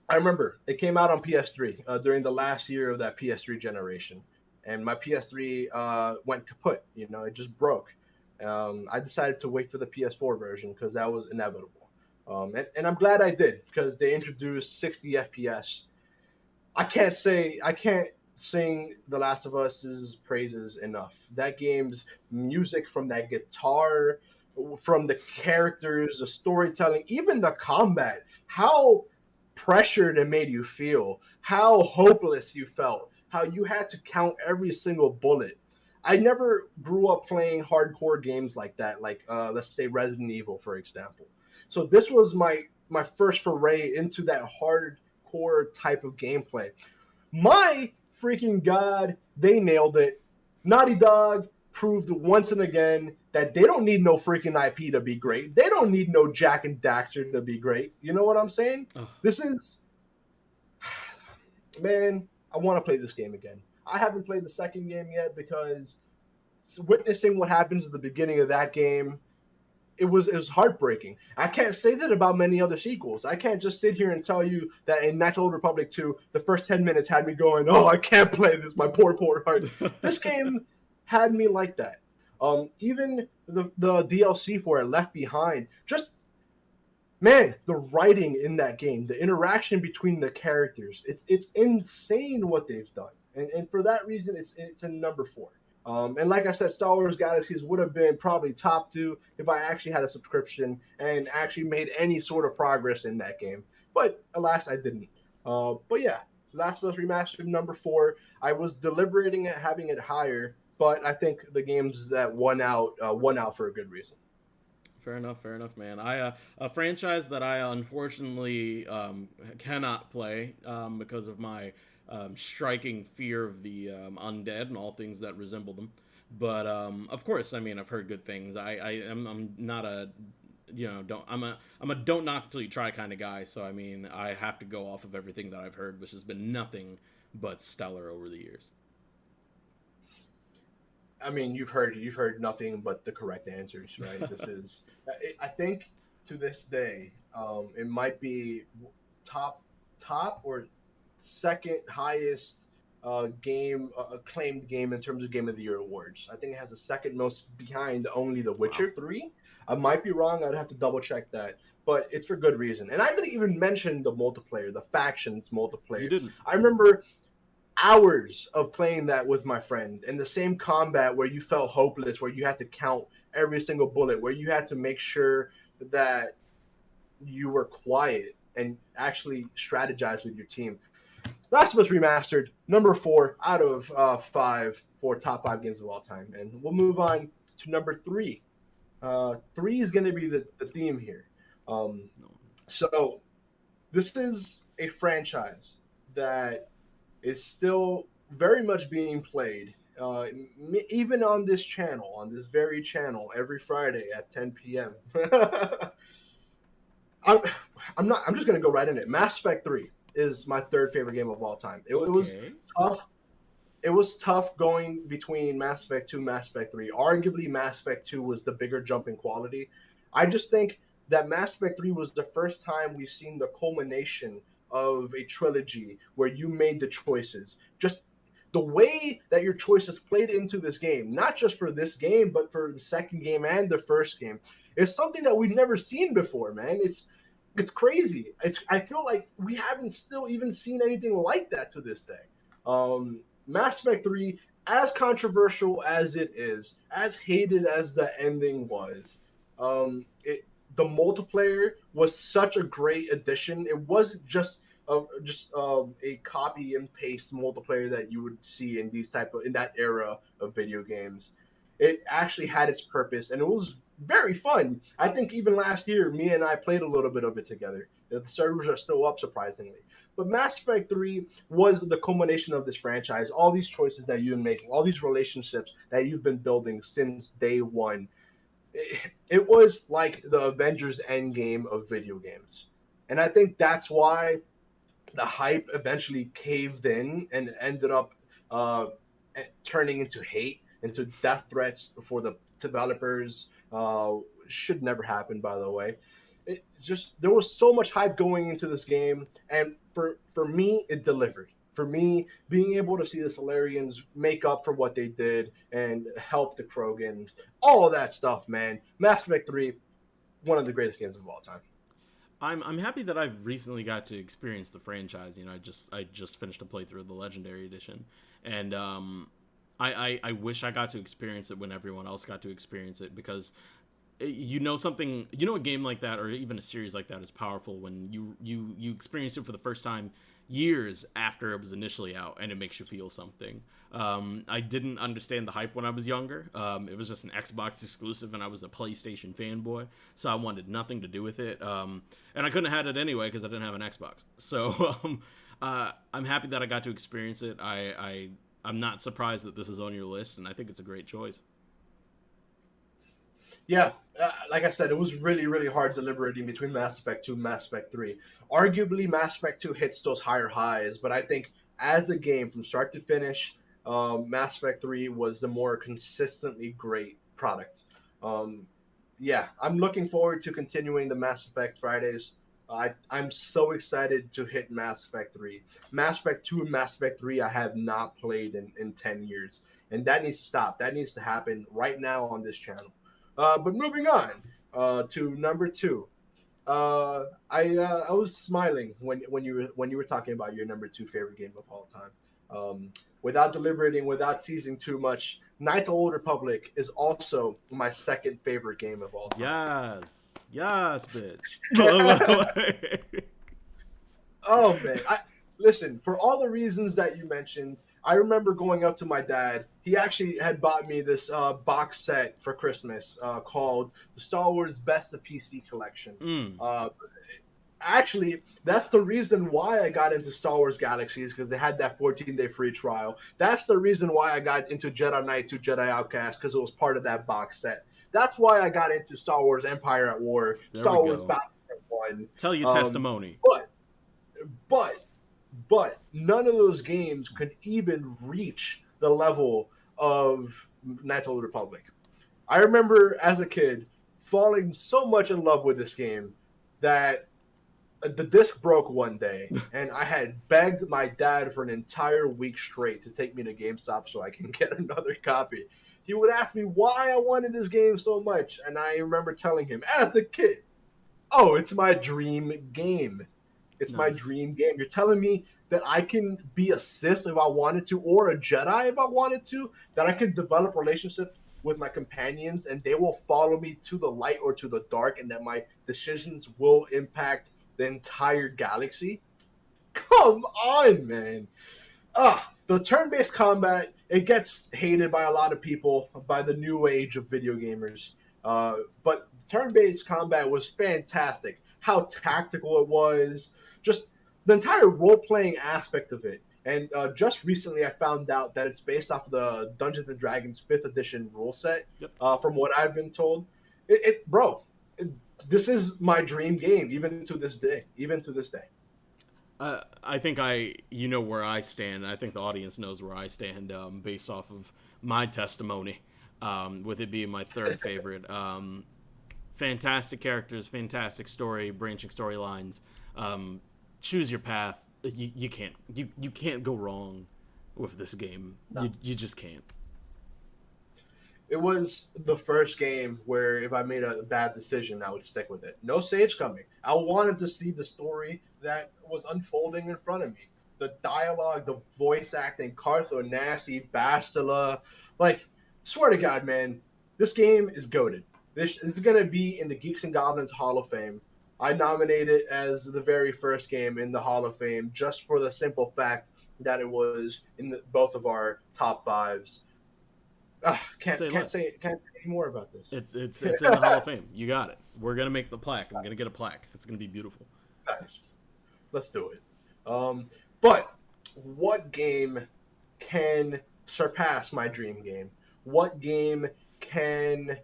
B: I remember it came out on PS3 during the last year of that PS3 generation, and my PS3 went kaput. It just broke. I decided to wait for the PS4 version because that was inevitable, and I'm glad I did because they introduced 60 FPS. I can't sing The Last of Us's praises enough. That game's music, from that guitar, from the characters, the storytelling, even the combat, how pressured it made you feel, how hopeless you felt, how you had to count every single bullet. I never grew up playing hardcore games like that, like let's say Resident Evil, for example. So this was my first foray into that hardcore type of gameplay. My freaking god, they nailed it. Naughty Dog proved once and again that they don't need no freaking IP to be great. They don't need no Jack and Daxter to be great. You know what I'm saying?
A: Ugh.
B: This is, man, I want to play this game again. I haven't played the second game yet because witnessing what happens at the beginning of that game, it was heartbreaking. I can't say that about many other sequels. I can't just sit here and tell you that in Knights of the Old Republic 2, the first 10 minutes had me going, oh, I can't play this, my poor heart. This game had me like that. Even the DLC for it, Left Behind, just, man, the writing in that game, the interaction between the characters, it's insane what they've done. And for that reason, it's a number 4. And like I said, Star Wars Galaxies would have been probably top 2 if I actually had a subscription and actually made any sort of progress in that game. But alas, I didn't. But yeah, Last of Us Remastered number 4. I was deliberating at having it higher, but I think the games that won out for a good reason.
A: Fair enough, man. A franchise that I unfortunately cannot play because of my striking fear of the undead and all things that resemble them. But of course, I mean, I've heard good things. I'm not a I'm a don't knock until you try kind of guy. So I mean, I have to go off of everything that I've heard, which has been nothing but stellar over the years.
B: I mean, you've heard nothing but the correct answers, right? This is, I think, to this day, it might be top or second highest acclaimed game in terms of Game of the Year awards. I think it has the second most behind only The Witcher 3. I might be wrong. I'd have to double check that, but it's for good reason. And I didn't even mention the multiplayer, the factions multiplayer.
A: You didn't.
B: I remember hours of playing that with my friend, and the same combat where you felt hopeless, where you had to count every single bullet, where you had to make sure that you were quiet and actually strategize with your team. Last of Us Remastered, number 4 out of 5 for top 5 games of all time. And we'll move on to number 3. 3 is going to be the theme here. So this is a franchise that is still very much being played, even on this channel, on this very channel, every Friday at 10 p.m. I'm just going to go right in it. Mass Effect 3 is my third favorite game of all time. It was tough. It was tough going between Mass Effect 2 and Mass Effect 3. Arguably, Mass Effect 2 was the bigger jump in quality. I just think that Mass Effect 3 was the first time we've seen the culmination of a trilogy where you made the choices. Just the way that your choices played into this game, not just for this game, but for the second game and the first game, is something that we've never seen before, man. It's crazy. I feel like we haven't still even seen anything like that to this day. Mass Effect 3, as controversial as it is, as hated as the ending was, the multiplayer was such a great addition. It wasn't just a copy and paste multiplayer that you would see in that era of video games. It actually had its purpose, and it was very fun. I think even last year, me and I played a little bit of it together. The servers are still up, surprisingly. But Mass Effect 3 was the culmination of this franchise. All these choices that you've been making, all these relationships that you've been building since day one. It was like the Avengers Endgame of video games. And I think that's why the hype eventually caved in and ended up turning into hate, into death threats for the developers. Should never happen, by the way. There was so much hype going into this game, and for me, it delivered. For me, being able to see the Solarians make up for what they did and help the Krogans, all of that stuff, man. Mass Effect 3, one of the greatest games of all time.
A: I'm happy that I've recently got to experience the franchise. You know, I just finished a playthrough of the Legendary Edition, and I wish I got to experience it when everyone else got to experience it, because a game like that, or even a series like that, is powerful when you experience it for the first time years after it was initially out, and it makes you feel something. I didn't understand the hype when I was younger. It was just an Xbox exclusive, and I was a PlayStation fanboy, so I wanted nothing to do with it. And I couldn't have had it anyway because I didn't have an Xbox. So I'm happy that I got to experience it. I'm not surprised that this is on your list, and I think it's a great choice.
B: Yeah, like I said, it was really, really hard deliberating between Mass Effect 2 and Mass Effect 3. Arguably, Mass Effect 2 hits those higher highs, but I think as a game from start to finish, Mass Effect 3 was the more consistently great product. Um, yeah, I'm looking forward to continuing the Mass Effect Fridays. I'm so excited to hit Mass Effect 3. Mass Effect 2 and Mass Effect 3 I have not played in 10 years. And that needs to stop. That needs to happen right now on this channel. But moving on to number two. I was smiling when you were talking about your number two favorite game of all time. Without deliberating, without teasing too much, Knights of the Old Republic is also my second favorite game of all time.
A: Yes, bitch.
B: Oh man, listen, for all the reasons that you mentioned, I remember going up to my dad. He actually had bought me this box set for Christmas called the Star Wars Best of PC Collection.
A: Mm.
B: Uh, Actually, that's the reason why I got into Star Wars Galaxies, because they had that 14-day free trial. That's the reason why I got into Jedi Knight 2 Jedi Outcast, because it was part of that box set. That's why I got into Star Wars Empire at War,
A: There we
B: Star Wars
A: go.
B: Battlefront 1.
A: Tell your testimony.
B: But but but none of those games could even reach the level of Knights of the Republic. I remember as a kid falling so much in love with this game that the disc broke one day, and I had begged my dad for an entire week straight to take me to GameStop so I can get another copy. He would ask me why I wanted this game so much, and I remember telling him as a kid, "Oh, it's my dream game. It's my
A: Nice.
B: dream game. You're telling me that I can be a Sith if I wanted to, or a Jedi if I wanted to, that I could develop relationships with my companions and they will follow me to the light or to the dark, and that my decisions will impact the entire galaxy? Come on, man." The turn-based combat, it gets hated by a lot of people, by the new age of video gamers. But turn-based combat was fantastic. How tactical it was, just the entire role-playing aspect of it. And just recently, I found out that it's based off of the Dungeons and Dragons 5th edition rule set.
A: Yep.
B: From what I've been told, this is my dream game, even to this day. Even to this day.
A: I think you know where I stand. I think the audience knows where I stand, based off of my testimony, with it being my third favorite. Fantastic characters, fantastic story, branching storylines. Choose your path. You can't go wrong with this game.
B: No.
A: You just can't.
B: It was the first game where if I made a bad decision, I would stick with it. No saves coming. I wanted to see the story that was unfolding in front of me. The dialogue, the voice acting, Cartho, Nasty, Bastila. Like, swear to God, man, this game is goated. This is going to be in the Geeks and Goblins Hall of Fame. I nominate it as the very first game in the Hall of Fame just for the simple fact that it was in both of our top fives. Can't say any more about this.
A: It's in the Hall of Fame. You got it. We're gonna make the plaque. I'm gonna get a plaque. It's gonna be beautiful.
B: Nice. Let's do it. But what game can surpass my dream game? What game can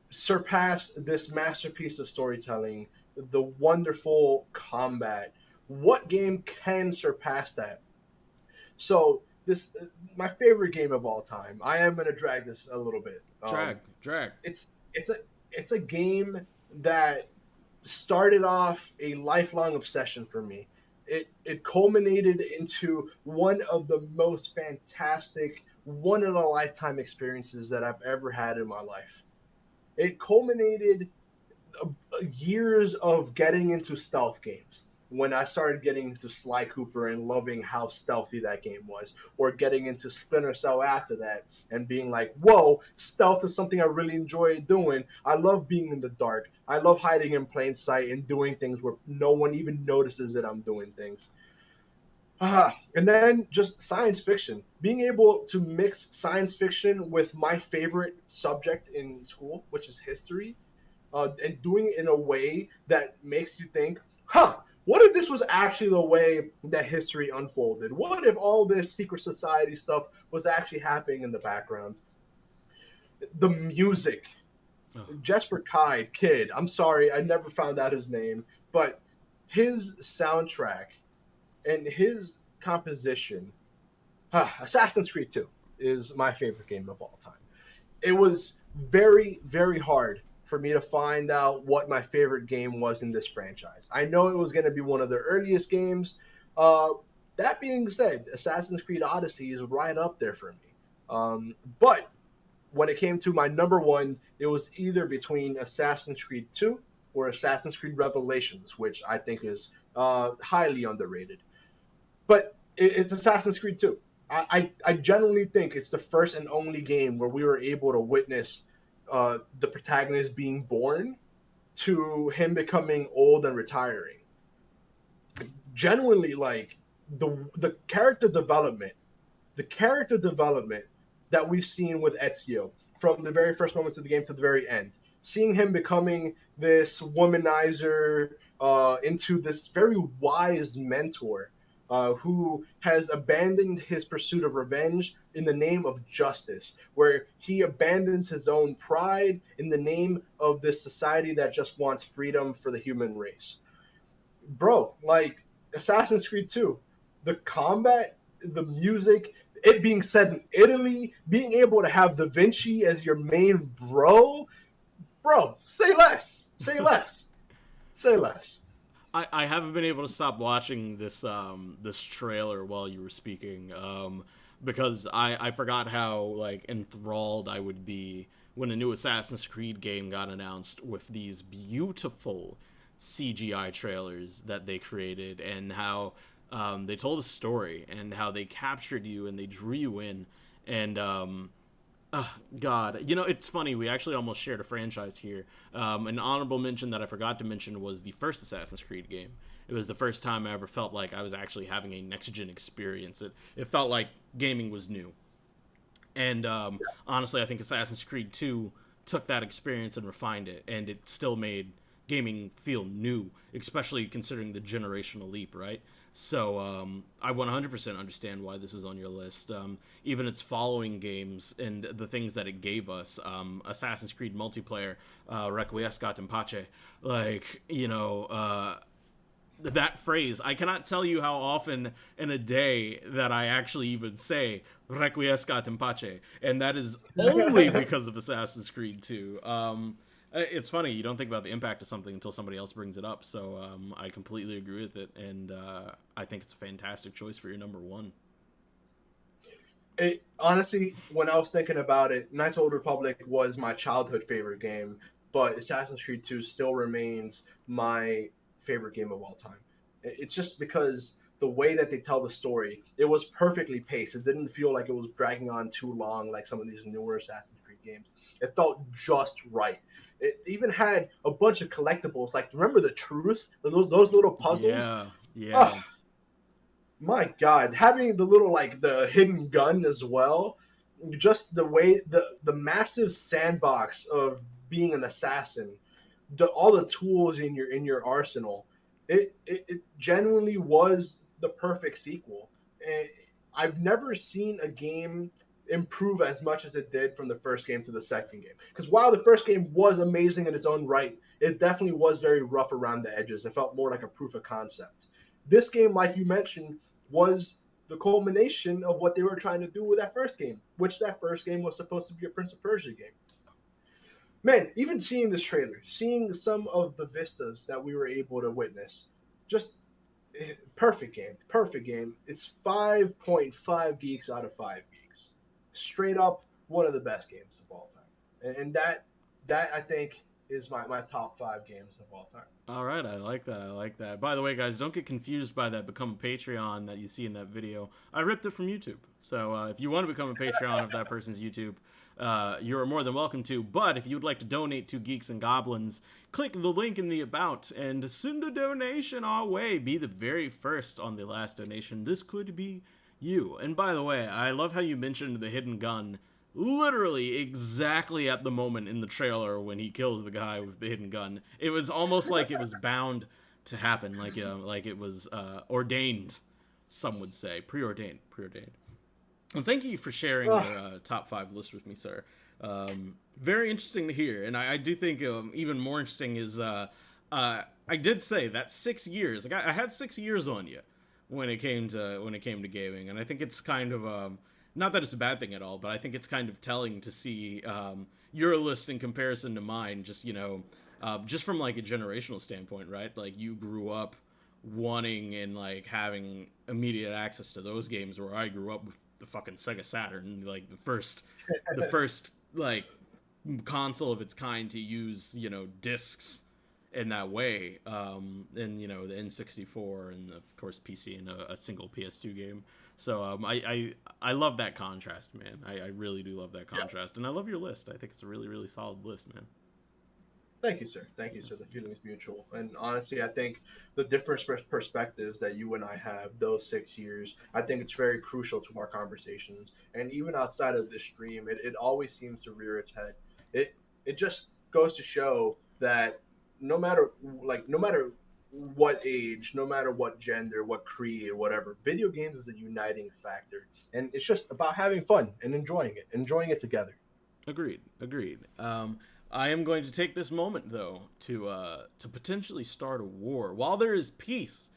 B: surpass this masterpiece of storytelling, the wonderful combat? What game can surpass that? So this my favorite game of all time. I am going to drag this a little bit.
A: Drag.
B: It's a game that started off a lifelong obsession for me. It culminated into one of the most fantastic, one in a lifetime experiences that I've ever had in my life. It culminated years of getting into stealth games. When I started getting into Sly Cooper and loving how stealthy that game was, or getting into Splinter Cell after that and being like, whoa, stealth is something I really enjoy doing. I love being in the dark. I love hiding in plain sight and doing things where no one even notices that I'm doing things. And then just science fiction. Being able to mix science fiction with my favorite subject in school, which is history, and doing it in a way that makes you think, what if this was actually the way that history unfolded? What if all this secret society stuff was actually happening in the background? The music.
A: Oh.
B: Jesper Kide, Kid. I'm sorry, I never found out his name, but his soundtrack and his composition. Assassin's Creed 2 is my favorite game of all time. It was very, very hard for me to find out what my favorite game was in this franchise. I know it was going to be one of the earliest games. That being said, Assassin's Creed Odyssey is right up there for me. But when it came to my number one, it was either between Assassin's Creed 2 or Assassin's Creed Revelations, which I think is highly underrated. But it's Assassin's Creed 2. I genuinely think it's the first and only game where we were able to witness the protagonist being born to him becoming old and retiring. Genuinely, like the character development, that we've seen with Ezio from the very first moments of the game to the very end, seeing him becoming this womanizer into this very wise mentor. Who has abandoned his pursuit of revenge in the name of justice, where he abandons his own pride in the name of this society that just wants freedom for the human race. Bro, like Assassin's Creed 2, the combat, the music, it being set in Italy, being able to have Da Vinci as your main bro, say less. Say less. Say less.
A: I haven't been able to stop watching this this trailer while you were speaking, because I forgot how like enthralled I would be when a new Assassin's Creed game got announced with these beautiful CGI trailers that they created, and how they told a story and how they captured you and they drew you in, and God, you know, it's funny. We actually almost shared a franchise here. An honorable mention that I forgot to mention was the first Assassin's Creed game. It was the first time I ever felt like I was actually having a next-gen experience. It felt like gaming was new. And honestly, I think Assassin's Creed 2 took that experience and refined it, and it still made gaming feel new, especially considering the generational leap, right? So I 100% understand why this is on your list. Even its following games and the things that it gave us, Assassin's Creed multiplayer, Requiescat in Pace, like, you know, that phrase, I cannot tell you how often in a day that I actually even say Requiescat in Pace, and that is only because of Assassin's Creed 2. It's funny, you don't think about the impact of something until somebody else brings it up, so I completely agree with it, and I think it's a fantastic choice for your number one.
B: Honestly, when I was thinking about it, Knights of the Old Republic was my childhood favorite game, but Assassin's Creed 2 still remains my favorite game of all time. It's just because the way that they tell the story, it was perfectly paced. It didn't feel like it was dragging on too long like some of these newer Assassin's Creed games. It felt just right. It even had a bunch of collectibles. Like, remember the Truth? Those little puzzles?
A: Yeah.
B: Oh, my God. Having the little, like, the hidden gun as well. Just the way, the massive sandbox of being an assassin. All the tools in your arsenal. It genuinely was the perfect sequel. And I've never seen a game improve as much as it did from the first game to the second game. Because while the first game was amazing in its own right, it definitely was very rough around the edges. It felt more like a proof of concept. This game, like you mentioned, was the culmination of what they were trying to do with that first game, which that first game was supposed to be a Prince of Persia game. Man, even seeing this trailer, seeing some of the vistas that we were able to witness, just perfect game. It's 5.5 geeks out of 5 straight up one of the best games of all time, and that I think is my top 5 games of all time.
A: All right, I like that. I like that. By the way, guys, don't get confused by that become a Patreon that you see in that video. I ripped it from YouTube. So if you want to become a Patreon of that person's YouTube, you're more than welcome to. But if you would like to donate to Geeks and Goblins, click the link in the About and send a donation our way. Be the very first on the last donation. This could be you. And by the way, I love how you mentioned the hidden gun. Literally exactly at the moment in the trailer when he kills the guy with the hidden gun. It was almost like it was bound to happen, like it was ordained, some would say. Preordained. Well, thank you for sharing your top 5 list with me, sir. Very interesting to hear, and I do think even more interesting is I did say that 6 years. Like I had 6 years on you when it came to gaming, and I think it's kind of not that it's a bad thing at all, but I think it's kind of telling to see your list in comparison to mine. Just just from like a generational standpoint, right? Like you grew up wanting and like having immediate access to those games, where I grew up with the fucking Sega Saturn, like the first like console of its kind to use discs in that way, and the N64 and of course PC and a single PS2 game. So I love that contrast, man. I really do love that contrast, and I love your list. I think it's a really, really solid list, man.
B: Thank you, sir. Thank you, sir. The feeling is mutual. And honestly, I think the different perspectives that you and I have those 6 years, I think it's very crucial to our conversations. And even outside of this stream, it always seems to rear its head. It just goes to show that no matter what age, no matter what gender, what creed, whatever, video games is a uniting factor. And it's just about having fun and enjoying it together.
A: Agreed. I am going to take this moment, though, to potentially start a war. While there is peace,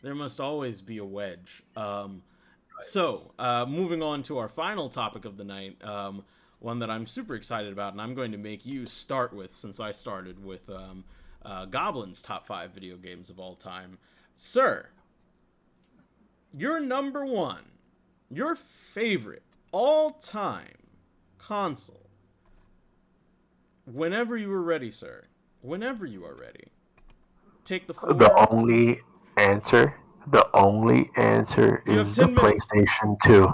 A: there must always be a wedge. So, moving on to our final topic of the night, one that I'm super excited about, and I'm going to make you start with, since I started with Goblin's top 5 video games of all time. Sir, your number one, your favorite all-time console. Whenever you are ready, sir. Whenever you are ready. Take the floor.
C: The only answer is the PlayStation 2.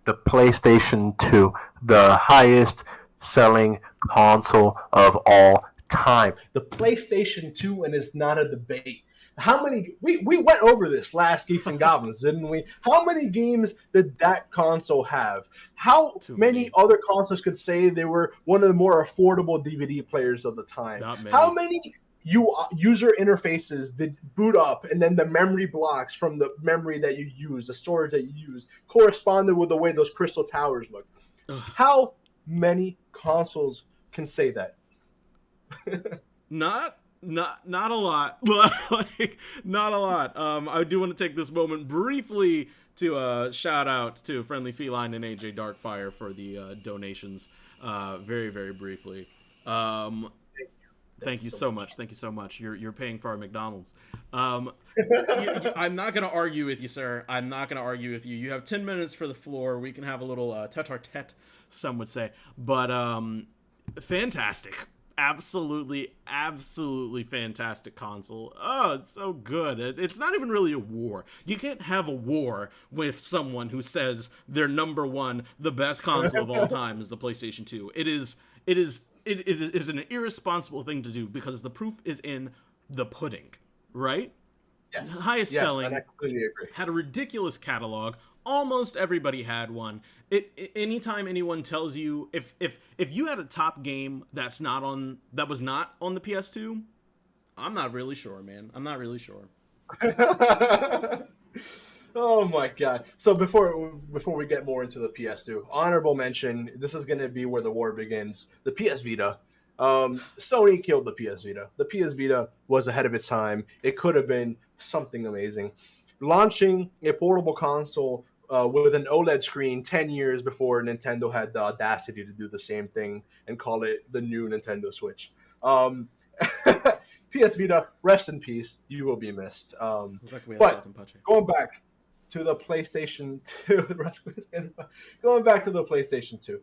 C: The PlayStation 2. The highest selling console of all time.
B: The PlayStation 2, and it's not a debate. How many we went over this last Geeks and Goblins, didn't we? How many games did that console have? How many other consoles could say they were one of the more affordable DVD players of the time?
A: Not many.
B: How many user interfaces did boot up, and then the memory blocks from the memory that you use, the storage that you use, corresponded with the way those crystal towers look? How many consoles can say that?
A: Not a lot, but not a lot. I do want to take this moment briefly to shout out to Friendly Feline and AJ Darkfire for the donations, very, very briefly. Thank you so much. Thank you so much. You're paying for our McDonald's. I'm not going to argue with you, sir. I'm not going to argue with you. You have 10 minutes for the floor. We can have a little tete-a-tete, some would say. But fantastic. Absolutely fantastic console. Oh, it's so good. It's not even really a war. You can't have a war with someone who says their number one, the best console of all time is the PlayStation 2. It is an irresponsible thing to do because the proof is in the pudding, right?
B: Yes.
A: Highest selling.
B: And I completely agree.
A: Had a ridiculous catalog. Almost everybody had one. Anytime anyone tells you if you had a top game that was not on the PS2, I'm not really sure, man. I'm not really sure.
B: Oh my god. So before we get more into the PS2, honorable mention, this is going to be where the war begins. The PS Vita. Sony killed the PS Vita. The PS Vita was ahead of its time. It could have been something amazing. Launching a portable console with an OLED screen 10 years before Nintendo had the audacity to do the same thing and call it the new Nintendo Switch. PS Vita, rest in peace. You will be missed. But going back to the PlayStation 2,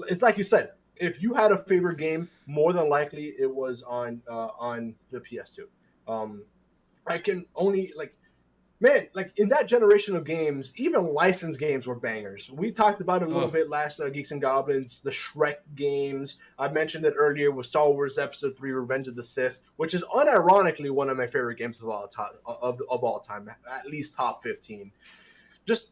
B: it's like you said, if you had a favorite game, more than likely it was on the PS2. Um, I can only like man, like in that generation of games, even licensed games were bangers. We talked about it a little
A: Oh,
B: bit last Geeks and Goblins, the Shrek games. I mentioned it earlier with Star Wars Episode 3: Revenge of the Sith, which is unironically one of my favorite games of all time, of all time, at least top 15. Just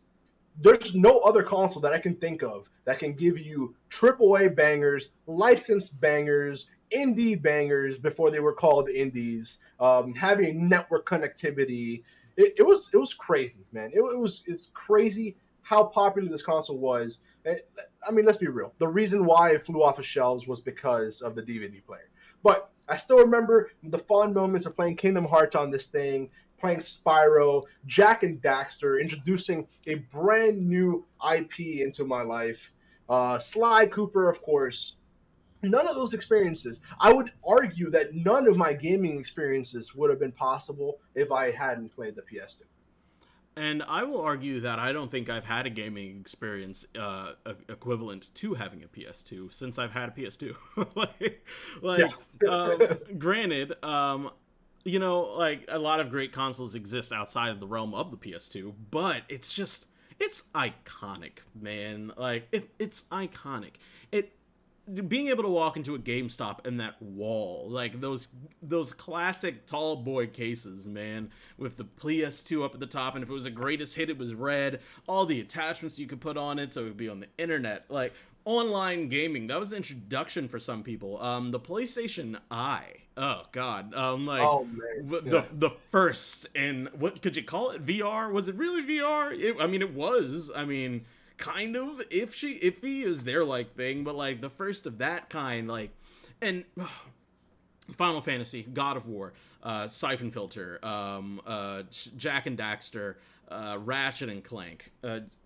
B: there's no other console that I can think of that can give you AAA bangers, licensed bangers, indie bangers before they were called indies, having network connectivity. It was crazy, man. It's crazy how popular this console was. I mean, let's be real. The reason why it flew off of shelves was because of the DVD player. But I still remember the fond moments of playing Kingdom Hearts on this thing, playing Spyro, Jack and Daxter, introducing a brand new IP into my life. Sly Cooper, of course. None of those experiences. I would argue that none of my gaming experiences would have been possible if I hadn't played the PS2.
A: and I will argue that I don't think I've had a gaming experience equivalent to having a PS2 since I've had a PS2. like,
B: Yeah.
A: granted, you know, like a lot of great consoles exist outside of the realm of the PS2, but it's iconic, man. Like it's iconic. It being able to walk into a GameStop and that wall, like those classic tall boy cases, man, with the PS2 up at the top, and if it was a greatest hit, it was red. All the attachments you could put on it, so it would be on the internet, like online gaming. That was the introduction for some people. The PlayStation Eye. Oh God. Like
B: Oh man. Yeah.
A: the first, and what could you call it? VR? Was it really VR? I mean, it was. I mean, kind of iffy is their like thing, but like the first of that kind, like, and Final Fantasy, God of War, Siphon Filter, Jack and Daxter, Ratchet and Clank.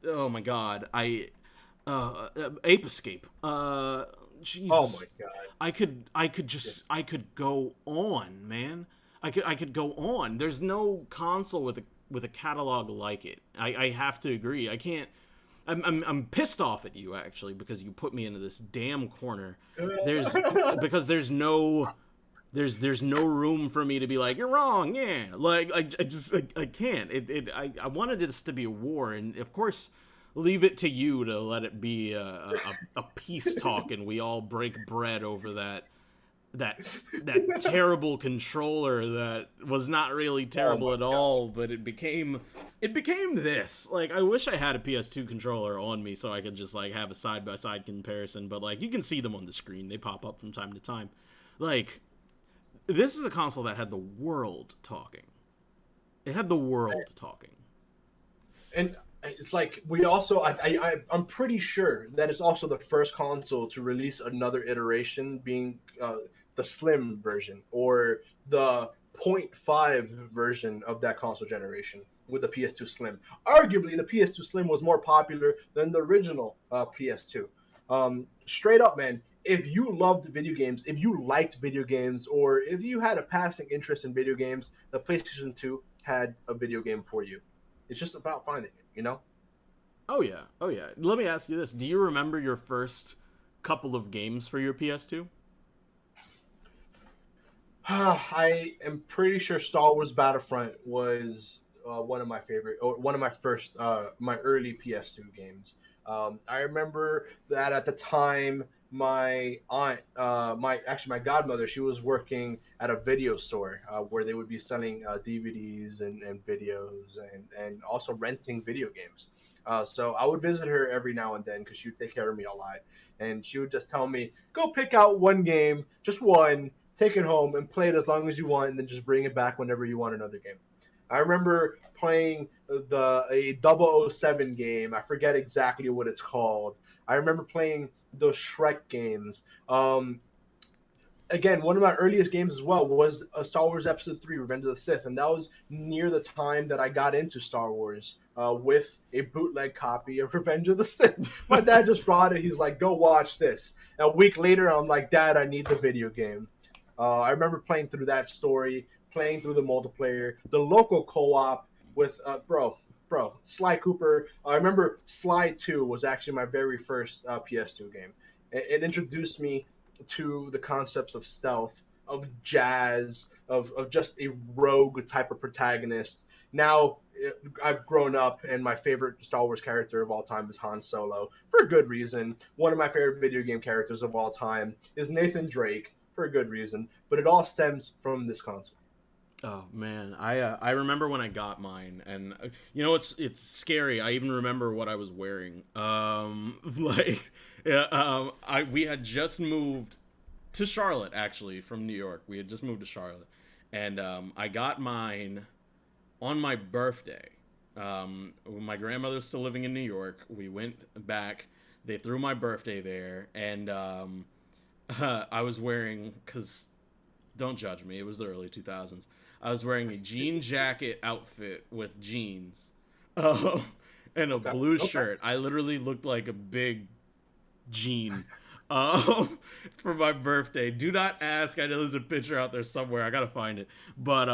A: Oh my God, Ape Escape. Jesus.
B: Oh my god.
A: I could go on, man. I could go on. There's no console with a catalog like it. I have to agree. I can't. I'm pissed off at you actually because you put me into this damn corner. Because there's no room for me to be like, you're wrong. Yeah, like I can't. I wanted this to be a war, and of course, leave it to you to let it be a peace talk, and we all break bread over that terrible controller that was not really terrible at all, but it became this. Like, I wish I had a PS2 controller on me so I could just like have a side-by-side comparison, but like you can see them on the screen. They pop up from time to time. Like, this is a console that had the world talking. It had the world talking.
B: And it's like we also I'm pretty sure that it's also the first console to release another iteration, being the slim version or the point 0.5 version of that console generation with the PS2 Slim. Arguably, the PS2 Slim was more popular than the original PS2. Straight up, man. If you loved video games, if you liked video games, or if you had a passing interest in video games, the PlayStation 2 had a video game for you. It's just about finding it, you know?
A: Oh yeah. Let me ask you this: do you remember your first couple of games for your PS2?
B: I am pretty sure Star Wars Battlefront was one of my favorite, or one of my first, my early PS2 games. I remember that at the time, my aunt, my godmother, she was working at a video store where they would be selling DVDs and videos and also renting video games. So I would visit her every now and then because she would take care of me a lot, and she would just tell me, "Go pick out one game, just one, take it home and play it as long as you want, and then just bring it back whenever you want another game." I remember playing a 007 game. I forget exactly what it's called. I remember playing those Shrek games. Again, one of my earliest games as well was Star Wars Episode 3: Revenge of the Sith, and that was near the time that I got into Star Wars with a bootleg copy of Revenge of the Sith. My dad just brought it. He's like, "Go watch this." And a week later, I'm like, "Dad, I need the video game." I remember playing through that story, playing through the multiplayer, the local co-op with Sly Cooper. I remember Sly 2 was actually my very first PS2 game. It introduced me to the concepts of stealth, of jazz, of just a rogue type of protagonist. Now I've grown up, and my favorite Star Wars character of all time is Han Solo, for a good reason. One of my favorite video game characters of all time is Nathan Drake, for a good reason. But it all stems from this console.
A: Oh man, I remember when I got mine, and you know it's scary. I even remember what I was wearing. Like, yeah, we had just moved to Charlotte, actually, from New York. We had just moved to Charlotte, and I got mine on my birthday. My grandmother was still living in New York. We went back. They threw my birthday there, and I was wearing, because don't judge me, it was the early 2000s. I was wearing a jean jacket outfit with jeans and a blue shirt. I literally looked like a big Gene for my birthday. Do not ask. I know there's a picture out there somewhere. I gotta find it. But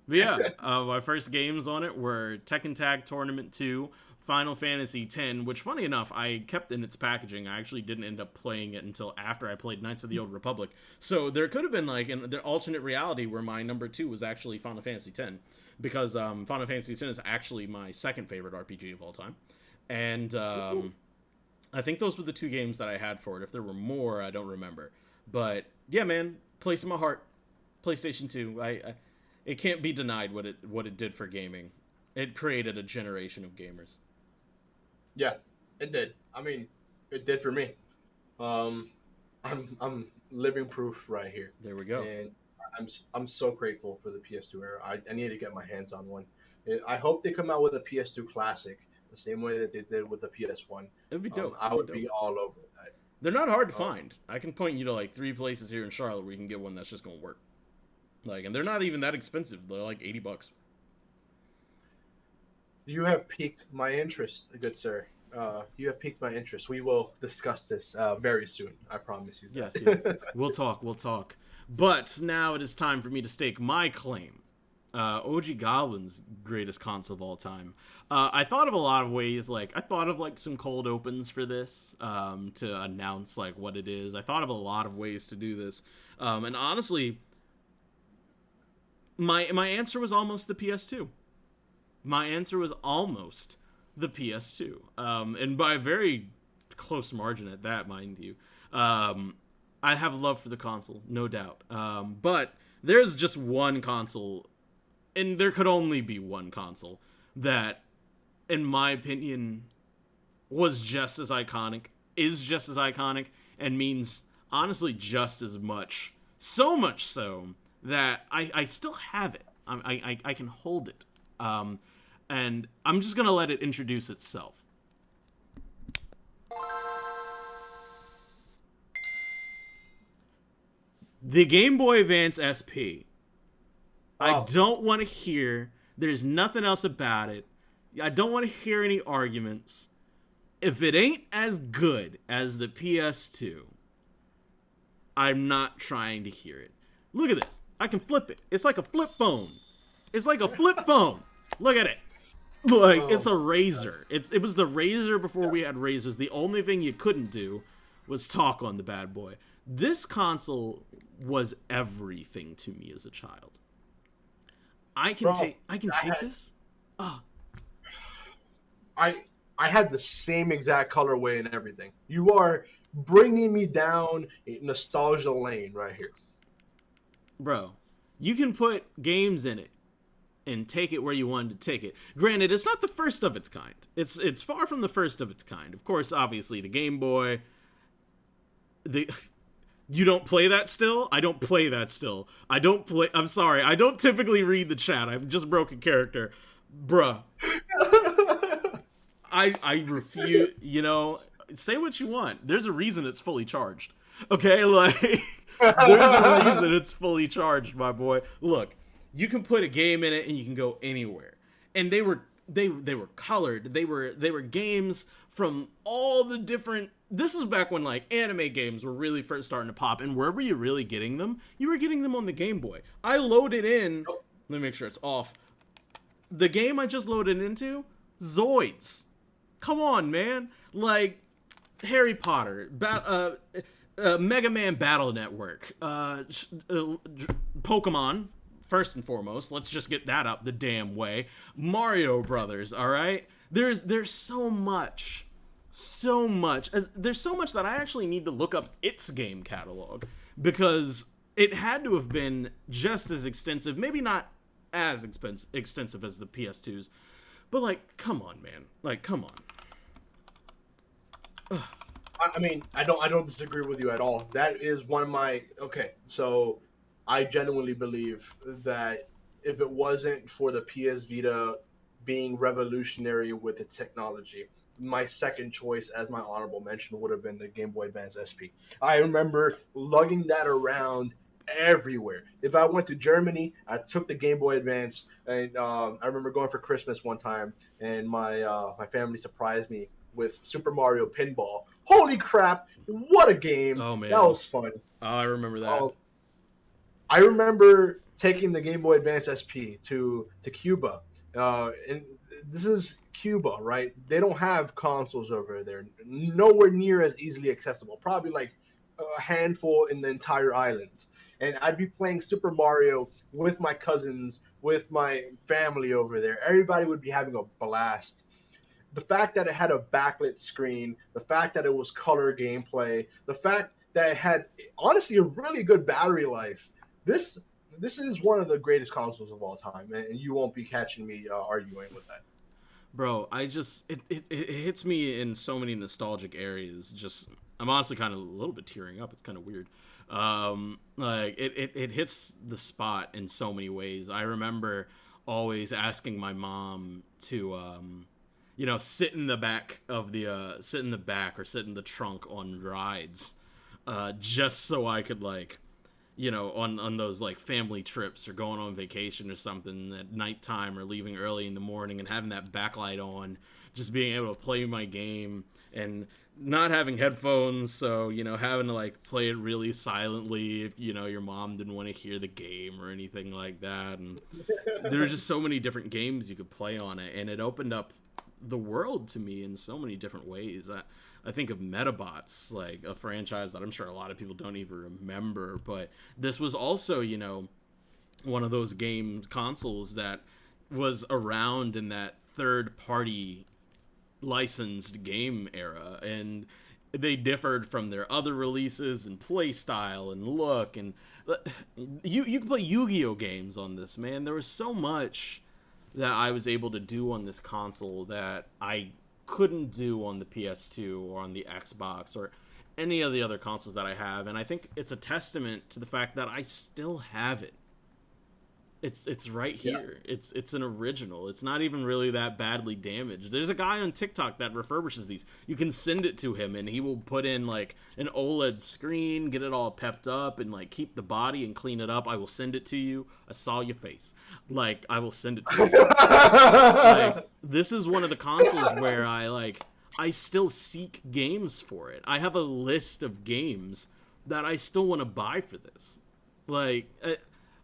A: yeah, my first games on it were Tekken Tag Tournament 2, Final Fantasy X, which, funny enough, I kept in its packaging. I actually didn't end up playing it until after I played Knights of the Old Republic. So there could have been like an alternate reality where my number 2 was actually Final Fantasy X, because Final Fantasy X is actually my second favorite RPG of all time. And I think those were the 2 games that I had for it. If there were more, I don't remember. But yeah, man, place in my heart, PlayStation 2. It can't be denied what it did for gaming. It created a generation of gamers.
B: Yeah, it did. I mean, it did for me. I'm living proof right here.
A: There we go.
B: And I'm so grateful for the PS2 era. I need to get my hands on one. I hope they come out with a PS2 Classic the same way that they did with the PS1.
A: It'd be dope.
B: I would be all over that.
A: They're not hard to find. I can point you to like 3 places here in Charlotte where you can get one that's just gonna work. Like, and they're not even that expensive. They're like $80.
B: You have piqued my interest, good sir. You have piqued my interest. We will discuss this very soon. I promise you that.
A: Yes. We'll talk. But now it is time for me to stake my claim. OgGoblin's greatest console of all time. I thought of a lot of ways. Like, I thought of like some cold opens for this to announce like what it is. I thought of a lot of ways to do this. And honestly, my answer was almost the PS2. My answer was almost the PS2. And by a very close margin at that, mind you. I have love for the console, no doubt. But there's just one console, and there could only be one console, that, in my opinion, was just as iconic, is just as iconic, and means, honestly, just as much. So much so that I still have it. I can hold it. And I'm just going to let it introduce itself. The Game Boy Advance SP. I don't want to hear. There's nothing else about it. I don't want to hear any arguments. If it ain't as good as the PS2, I'm not trying to hear it. Look at this. I can flip it. It's like a flip phone. It's like a flip phone. Look at it. Like, it's a razor. It was the razor before we had razors. The only thing you couldn't do was talk on the bad boy. This console was everything to me as a child. I can take this.
B: I had the same exact colorway and everything. You are bringing me down a nostalgia lane right here.
A: Bro, you can put games in it and take it where you wanted to take it. Granted, it's not the first of its kind. It's far from the first of its kind. Of course, obviously, the Game Boy. You don't play that still? I don't play that still. I'm sorry. I don't typically read the chat. I'm just broken character. Bruh. I refuse. You know, say what you want. There's a reason it's fully charged. Okay? Like, there's a reason it's fully charged, my boy. Look. You can put a game in it and you can go anywhere. And they were colored. They were games from all the different. This is back when like anime games were really first starting to pop. And where were you really getting them? You were getting them on the Game Boy. I loaded in. Let me make sure it's off. The game I just loaded into, Zoids. Come on, man. Like, Harry Potter, Mega Man Battle Network, Pokemon. First and foremost, let's just get that out the damn way. Mario Brothers, all right? There's so much. There's so much that I actually need to look up its game catalog, because it had to have been just as extensive, maybe not as extensive as the PS2's, but like, come on, man. Like, come on.
B: I mean, I don't disagree with you at all. That is one of my so I genuinely believe that if it wasn't for the PS Vita being revolutionary with its technology, my second choice as my honorable mention would have been the Game Boy Advance SP. I remember lugging that around everywhere. If I went to Germany, I took the Game Boy Advance, and I remember going for Christmas one time, and my family surprised me with Super Mario Pinball. Holy crap! What a game!
A: Oh man,
B: that was fun.
A: Oh, I remember that.
B: I remember taking the Game Boy Advance SP to Cuba, and this is Cuba, right? They don't have consoles over there, nowhere near as easily accessible. Probably like a handful in the entire island. And I'd be playing Super Mario with my cousins, with my family over there. Everybody would be having a blast. The fact that it had a backlit screen, the fact that it was color gameplay, the fact that it had honestly a really good battery life. This is one of the greatest consoles of all time, and you won't be catching me arguing with that.
A: Bro, it hits me in so many nostalgic areas. Just, I'm honestly kind of a little bit tearing up. It's kind of weird. Like it hits the spot in so many ways. I remember always asking my mom to sit in the back or sit in the trunk on rides, just so I could on those like family trips or going on vacation or something at nighttime or leaving early in the morning and having that backlight on, just being able to play my game and not having headphones, so having to like play it really silently if your mom didn't want to hear the game or anything like that. And there were just so many different games you could play on it, and it opened up the world to me in so many different ways. I think of Metabots, like a franchise that I'm sure a lot of people don't even remember, but this was also one of those game consoles that was around in that third party licensed game era, and they differed from their other releases in play style and look, and you can play Yu-Gi-Oh games on this, man. There was so much that I was able to do on this console that I couldn't do on the PS2 or on the Xbox or any of the other consoles that I have, and I think it's a testament to the fact that I still have it. It's right here. Yeah. It's an original. It's not even really that badly damaged. There's a guy on TikTok that refurbishes these. You can send it to him and he will put in like an OLED screen, get it all pepped up, and like keep the body and clean it up. I will send it to you. I saw your face. Like, I will send it to you. Like, this is one of the consoles where I still seek games for it. I have a list of games that I still want to buy for this. Like,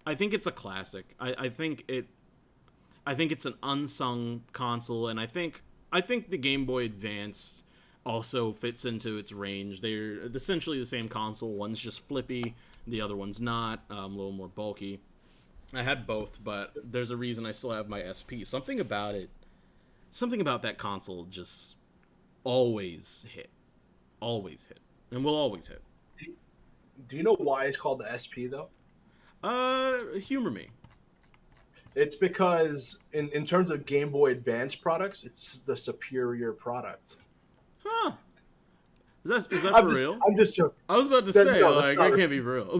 A: I think it's a classic. I think it's an unsung console, and I think the Game Boy Advance also fits into its range. They're essentially the same console. One's just flippy, the other one's not, a little more bulky. I had both, but there's a reason I still have my SP. Something about that console just always hit, and will always hit.
B: Do you know why it's called the SP though?
A: Humor me.
B: It's because in terms of Game Boy Advance products, it's the superior product.
A: Huh. Is that for real?
B: I'm just joking.
A: I was about to say, it can't be real.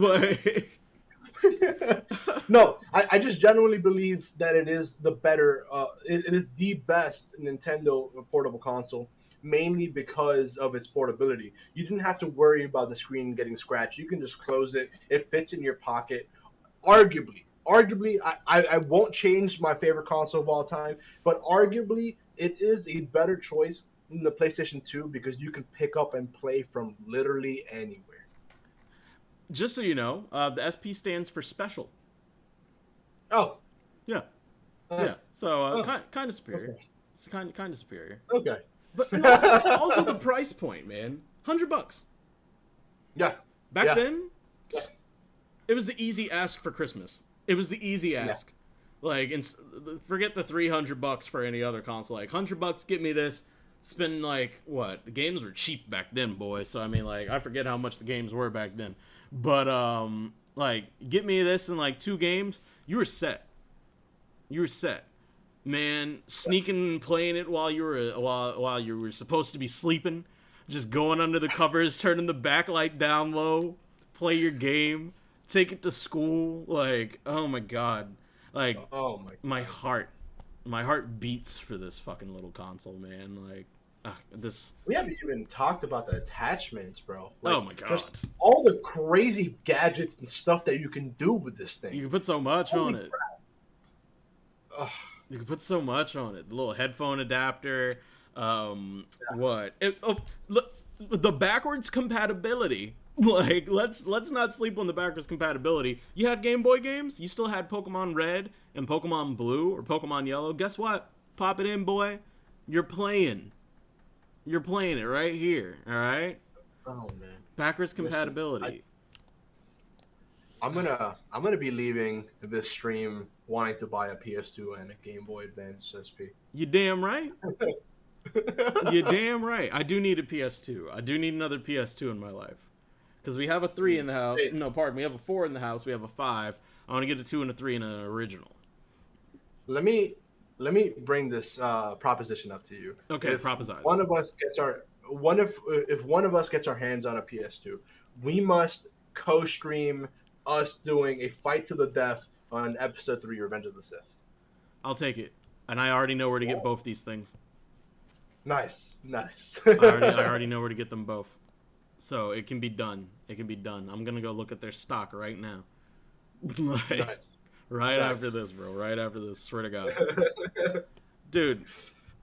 B: No, I just genuinely believe that it is the better, it is the best Nintendo portable console, mainly because of its portability. You didn't have to worry about the screen getting scratched. You can just close it. It fits in your pocket. Arguably, I won't change my favorite console of all time, but arguably it is a better choice than the PlayStation 2 because you can pick up and play from literally anywhere.
A: Just so you know, the SP stands for special.
B: Oh.
A: Yeah. Yeah. So kind of superior. Okay. It's kind of superior.
B: Okay.
A: But also the price point, man. $100.
B: Yeah.
A: Back then, it was the easy ask for Christmas. It was the easy ask. Like, forget the $300 for any other console. Like, $100, get me this. Spend, like, what? The games were cheap back then, boy. So, I mean, like, I forget how much the games were back then. But, like, get me this in, like, 2 games. You were set. You were set. Man, sneaking and playing it while you were supposed to be sleeping. Just going under the covers, turning the backlight down low. Play your game. Take it to school. Like, oh, my God. Like, my heart beats for this fucking little console, man. Like, this.
B: We haven't even talked about the attachments, bro. Like,
A: oh my God!
B: Just all the crazy gadgets and stuff that you can do with this thing.
A: You can put so much on it.
B: Ugh.
A: You can put so much on it. The little headphone adapter. What? The backwards compatibility. Like, let's not sleep on the backwards compatibility. You had Game Boy games. You still had Pokemon Red and Pokemon Blue or Pokemon Yellow. Guess what? Pop it in, boy. You're playing. You're playing it right here. All right.
B: Oh man.
A: Backwards compatibility.
B: Listen, I'm gonna be leaving this stream wanting to buy a PS2 and a Game Boy Advance SP.
A: You damn right. You damn right. I do need a PS2. I do need another PS2 in my life. Because we have a 3 in the house. No, pardon. We have a 4 in the house. We have a 5. I want to get a 2 and a 3 in an original.
B: Let me bring this proposition up to you.
A: Okay,
B: if
A: proposize.
B: One of us gets if one of us gets our hands on a PS2, we must co-stream us doing a fight to the death on episode 3, Revenge of the Sith.
A: I'll take it. And I already know where to get both these things.
B: Nice.
A: I already know where to get them both. So it can be done. It can be done. I'm gonna go look at their stock right now. Like,
B: Nice.
A: Right
B: Nice.
A: after this, bro. Right after this. Swear to God. Dude,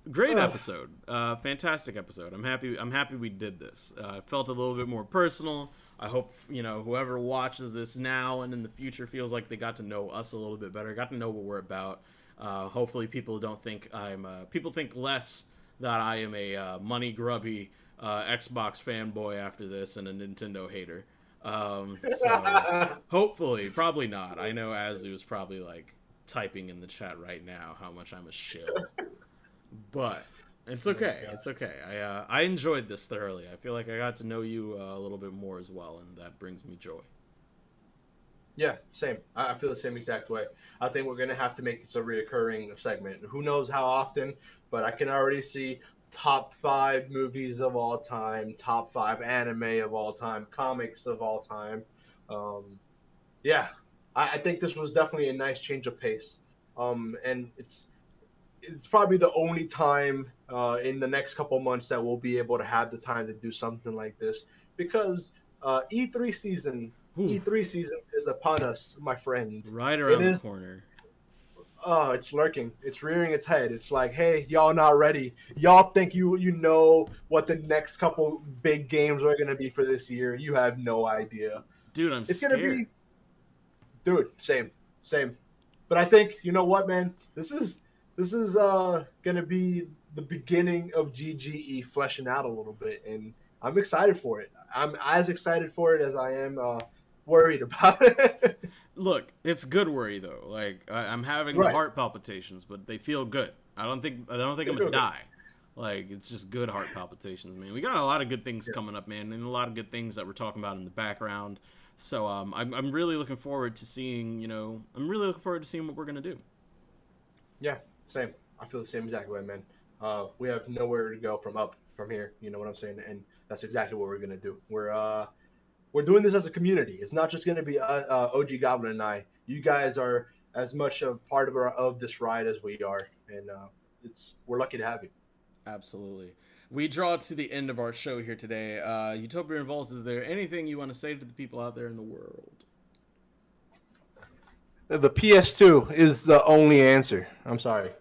A: great episode. Fantastic episode. I'm happy we did this. It felt a little bit more personal. I hope, whoever watches this now and in the future feels like they got to know us a little bit better, got to know what we're about. Hopefully people don't think people think less that I am a money grubby Xbox fanboy after this and a Nintendo hater. So hopefully, probably not. I know Azu's probably like typing in the chat right now how much I'm a shill, but it's okay. It's okay. I enjoyed this thoroughly. I feel like I got to know you a little bit more as well, and that brings me joy.
B: Yeah, same. I feel the same exact way. I think we're gonna have to make this a reoccurring segment. Who knows how often, but I can already see top 5 movies of all time, top 5 anime of all time, comics of all time. Yeah, I think this was definitely a nice change of pace. And it's probably the only time in the next couple months that we'll be able to have the time to do something like this, because E3 season is upon us, my friend.
A: Right around the corner.
B: Oh, it's lurking. It's rearing its head. It's like, hey, y'all not ready. Y'all think you know what the next couple big games are going to be for this year. You have no idea.
A: Dude,
B: it's
A: scared.
B: Gonna be... Dude, same. But I think, you know what, man? This is going to be the beginning of GGE fleshing out a little bit, and I'm excited for it. I'm as excited for it as I am worried about it.
A: Look, it's good worry though. Like I'm having the heart palpitations, but they feel good. I don't think I'm gonna die. Like, it's just good heart palpitations, man. We got a lot of good things coming up, man, and a lot of good things that we're talking about in the background. So I'm really looking forward to seeing what we're gonna do. Yeah,
B: same. I feel the same exact way, man. We have nowhere to go from here. You know what I'm saying? And that's exactly what we're gonna do. We're doing this as a community. It's not just going to be OgGoblin and I. You guys are as much a part of this ride as we are, and we're lucky to have you.
A: Absolutely. We draw to the end of our show here today. Utopian Revolt, is there anything you want to say to the people out there in the world?
B: The PS2 is the only answer. I'm sorry.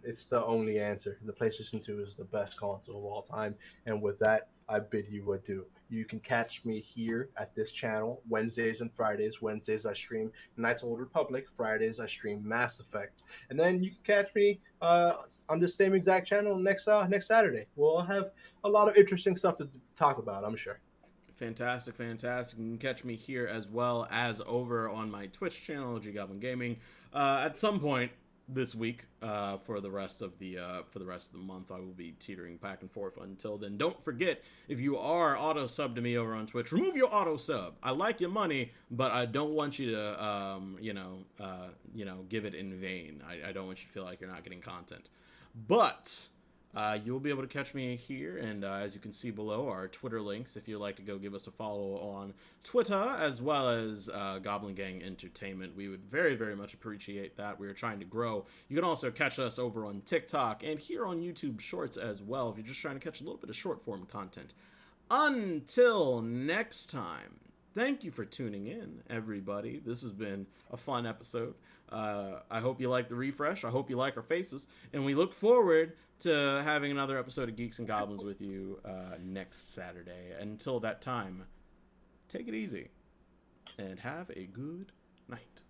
B: It's the only answer. The PlayStation 2 is the best console of all time, and with that, I bid you adieu. You can catch me here at this channel Wednesdays and Fridays. Wednesdays I stream Knights of the Old Republic. Fridays I stream Mass Effect. And then you can catch me on the same exact channel next Saturday. We'll have a lot of interesting stuff to talk about, I'm sure.
A: Fantastic. You can catch me here as well as over on my Twitch channel, OgGoblin Gaming. At some point this week, for the rest of the month, I will be teetering back and forth. Until then, don't forget, if you are auto sub to me over on Twitch, remove your auto sub. I like your money, but I don't want you to give it in vain. I don't want you to feel like you're not getting content. But you'll be able to catch me here, and as you can see below, our Twitter links if you'd like to go give us a follow on Twitter, as well as Goblin Gang Entertainment. We would very, very much appreciate that. We are trying to grow. You can also catch us over on TikTok and here on YouTube Shorts as well, if you're just trying to catch a little bit of short-form content. Until next time, thank you for tuning in, everybody. This has been a fun episode. I hope you like the refresh. I hope you like our faces. And we look forward to having another episode of Geeks and Goblins with you next Saturday. Until that time, take it easy and have a good night.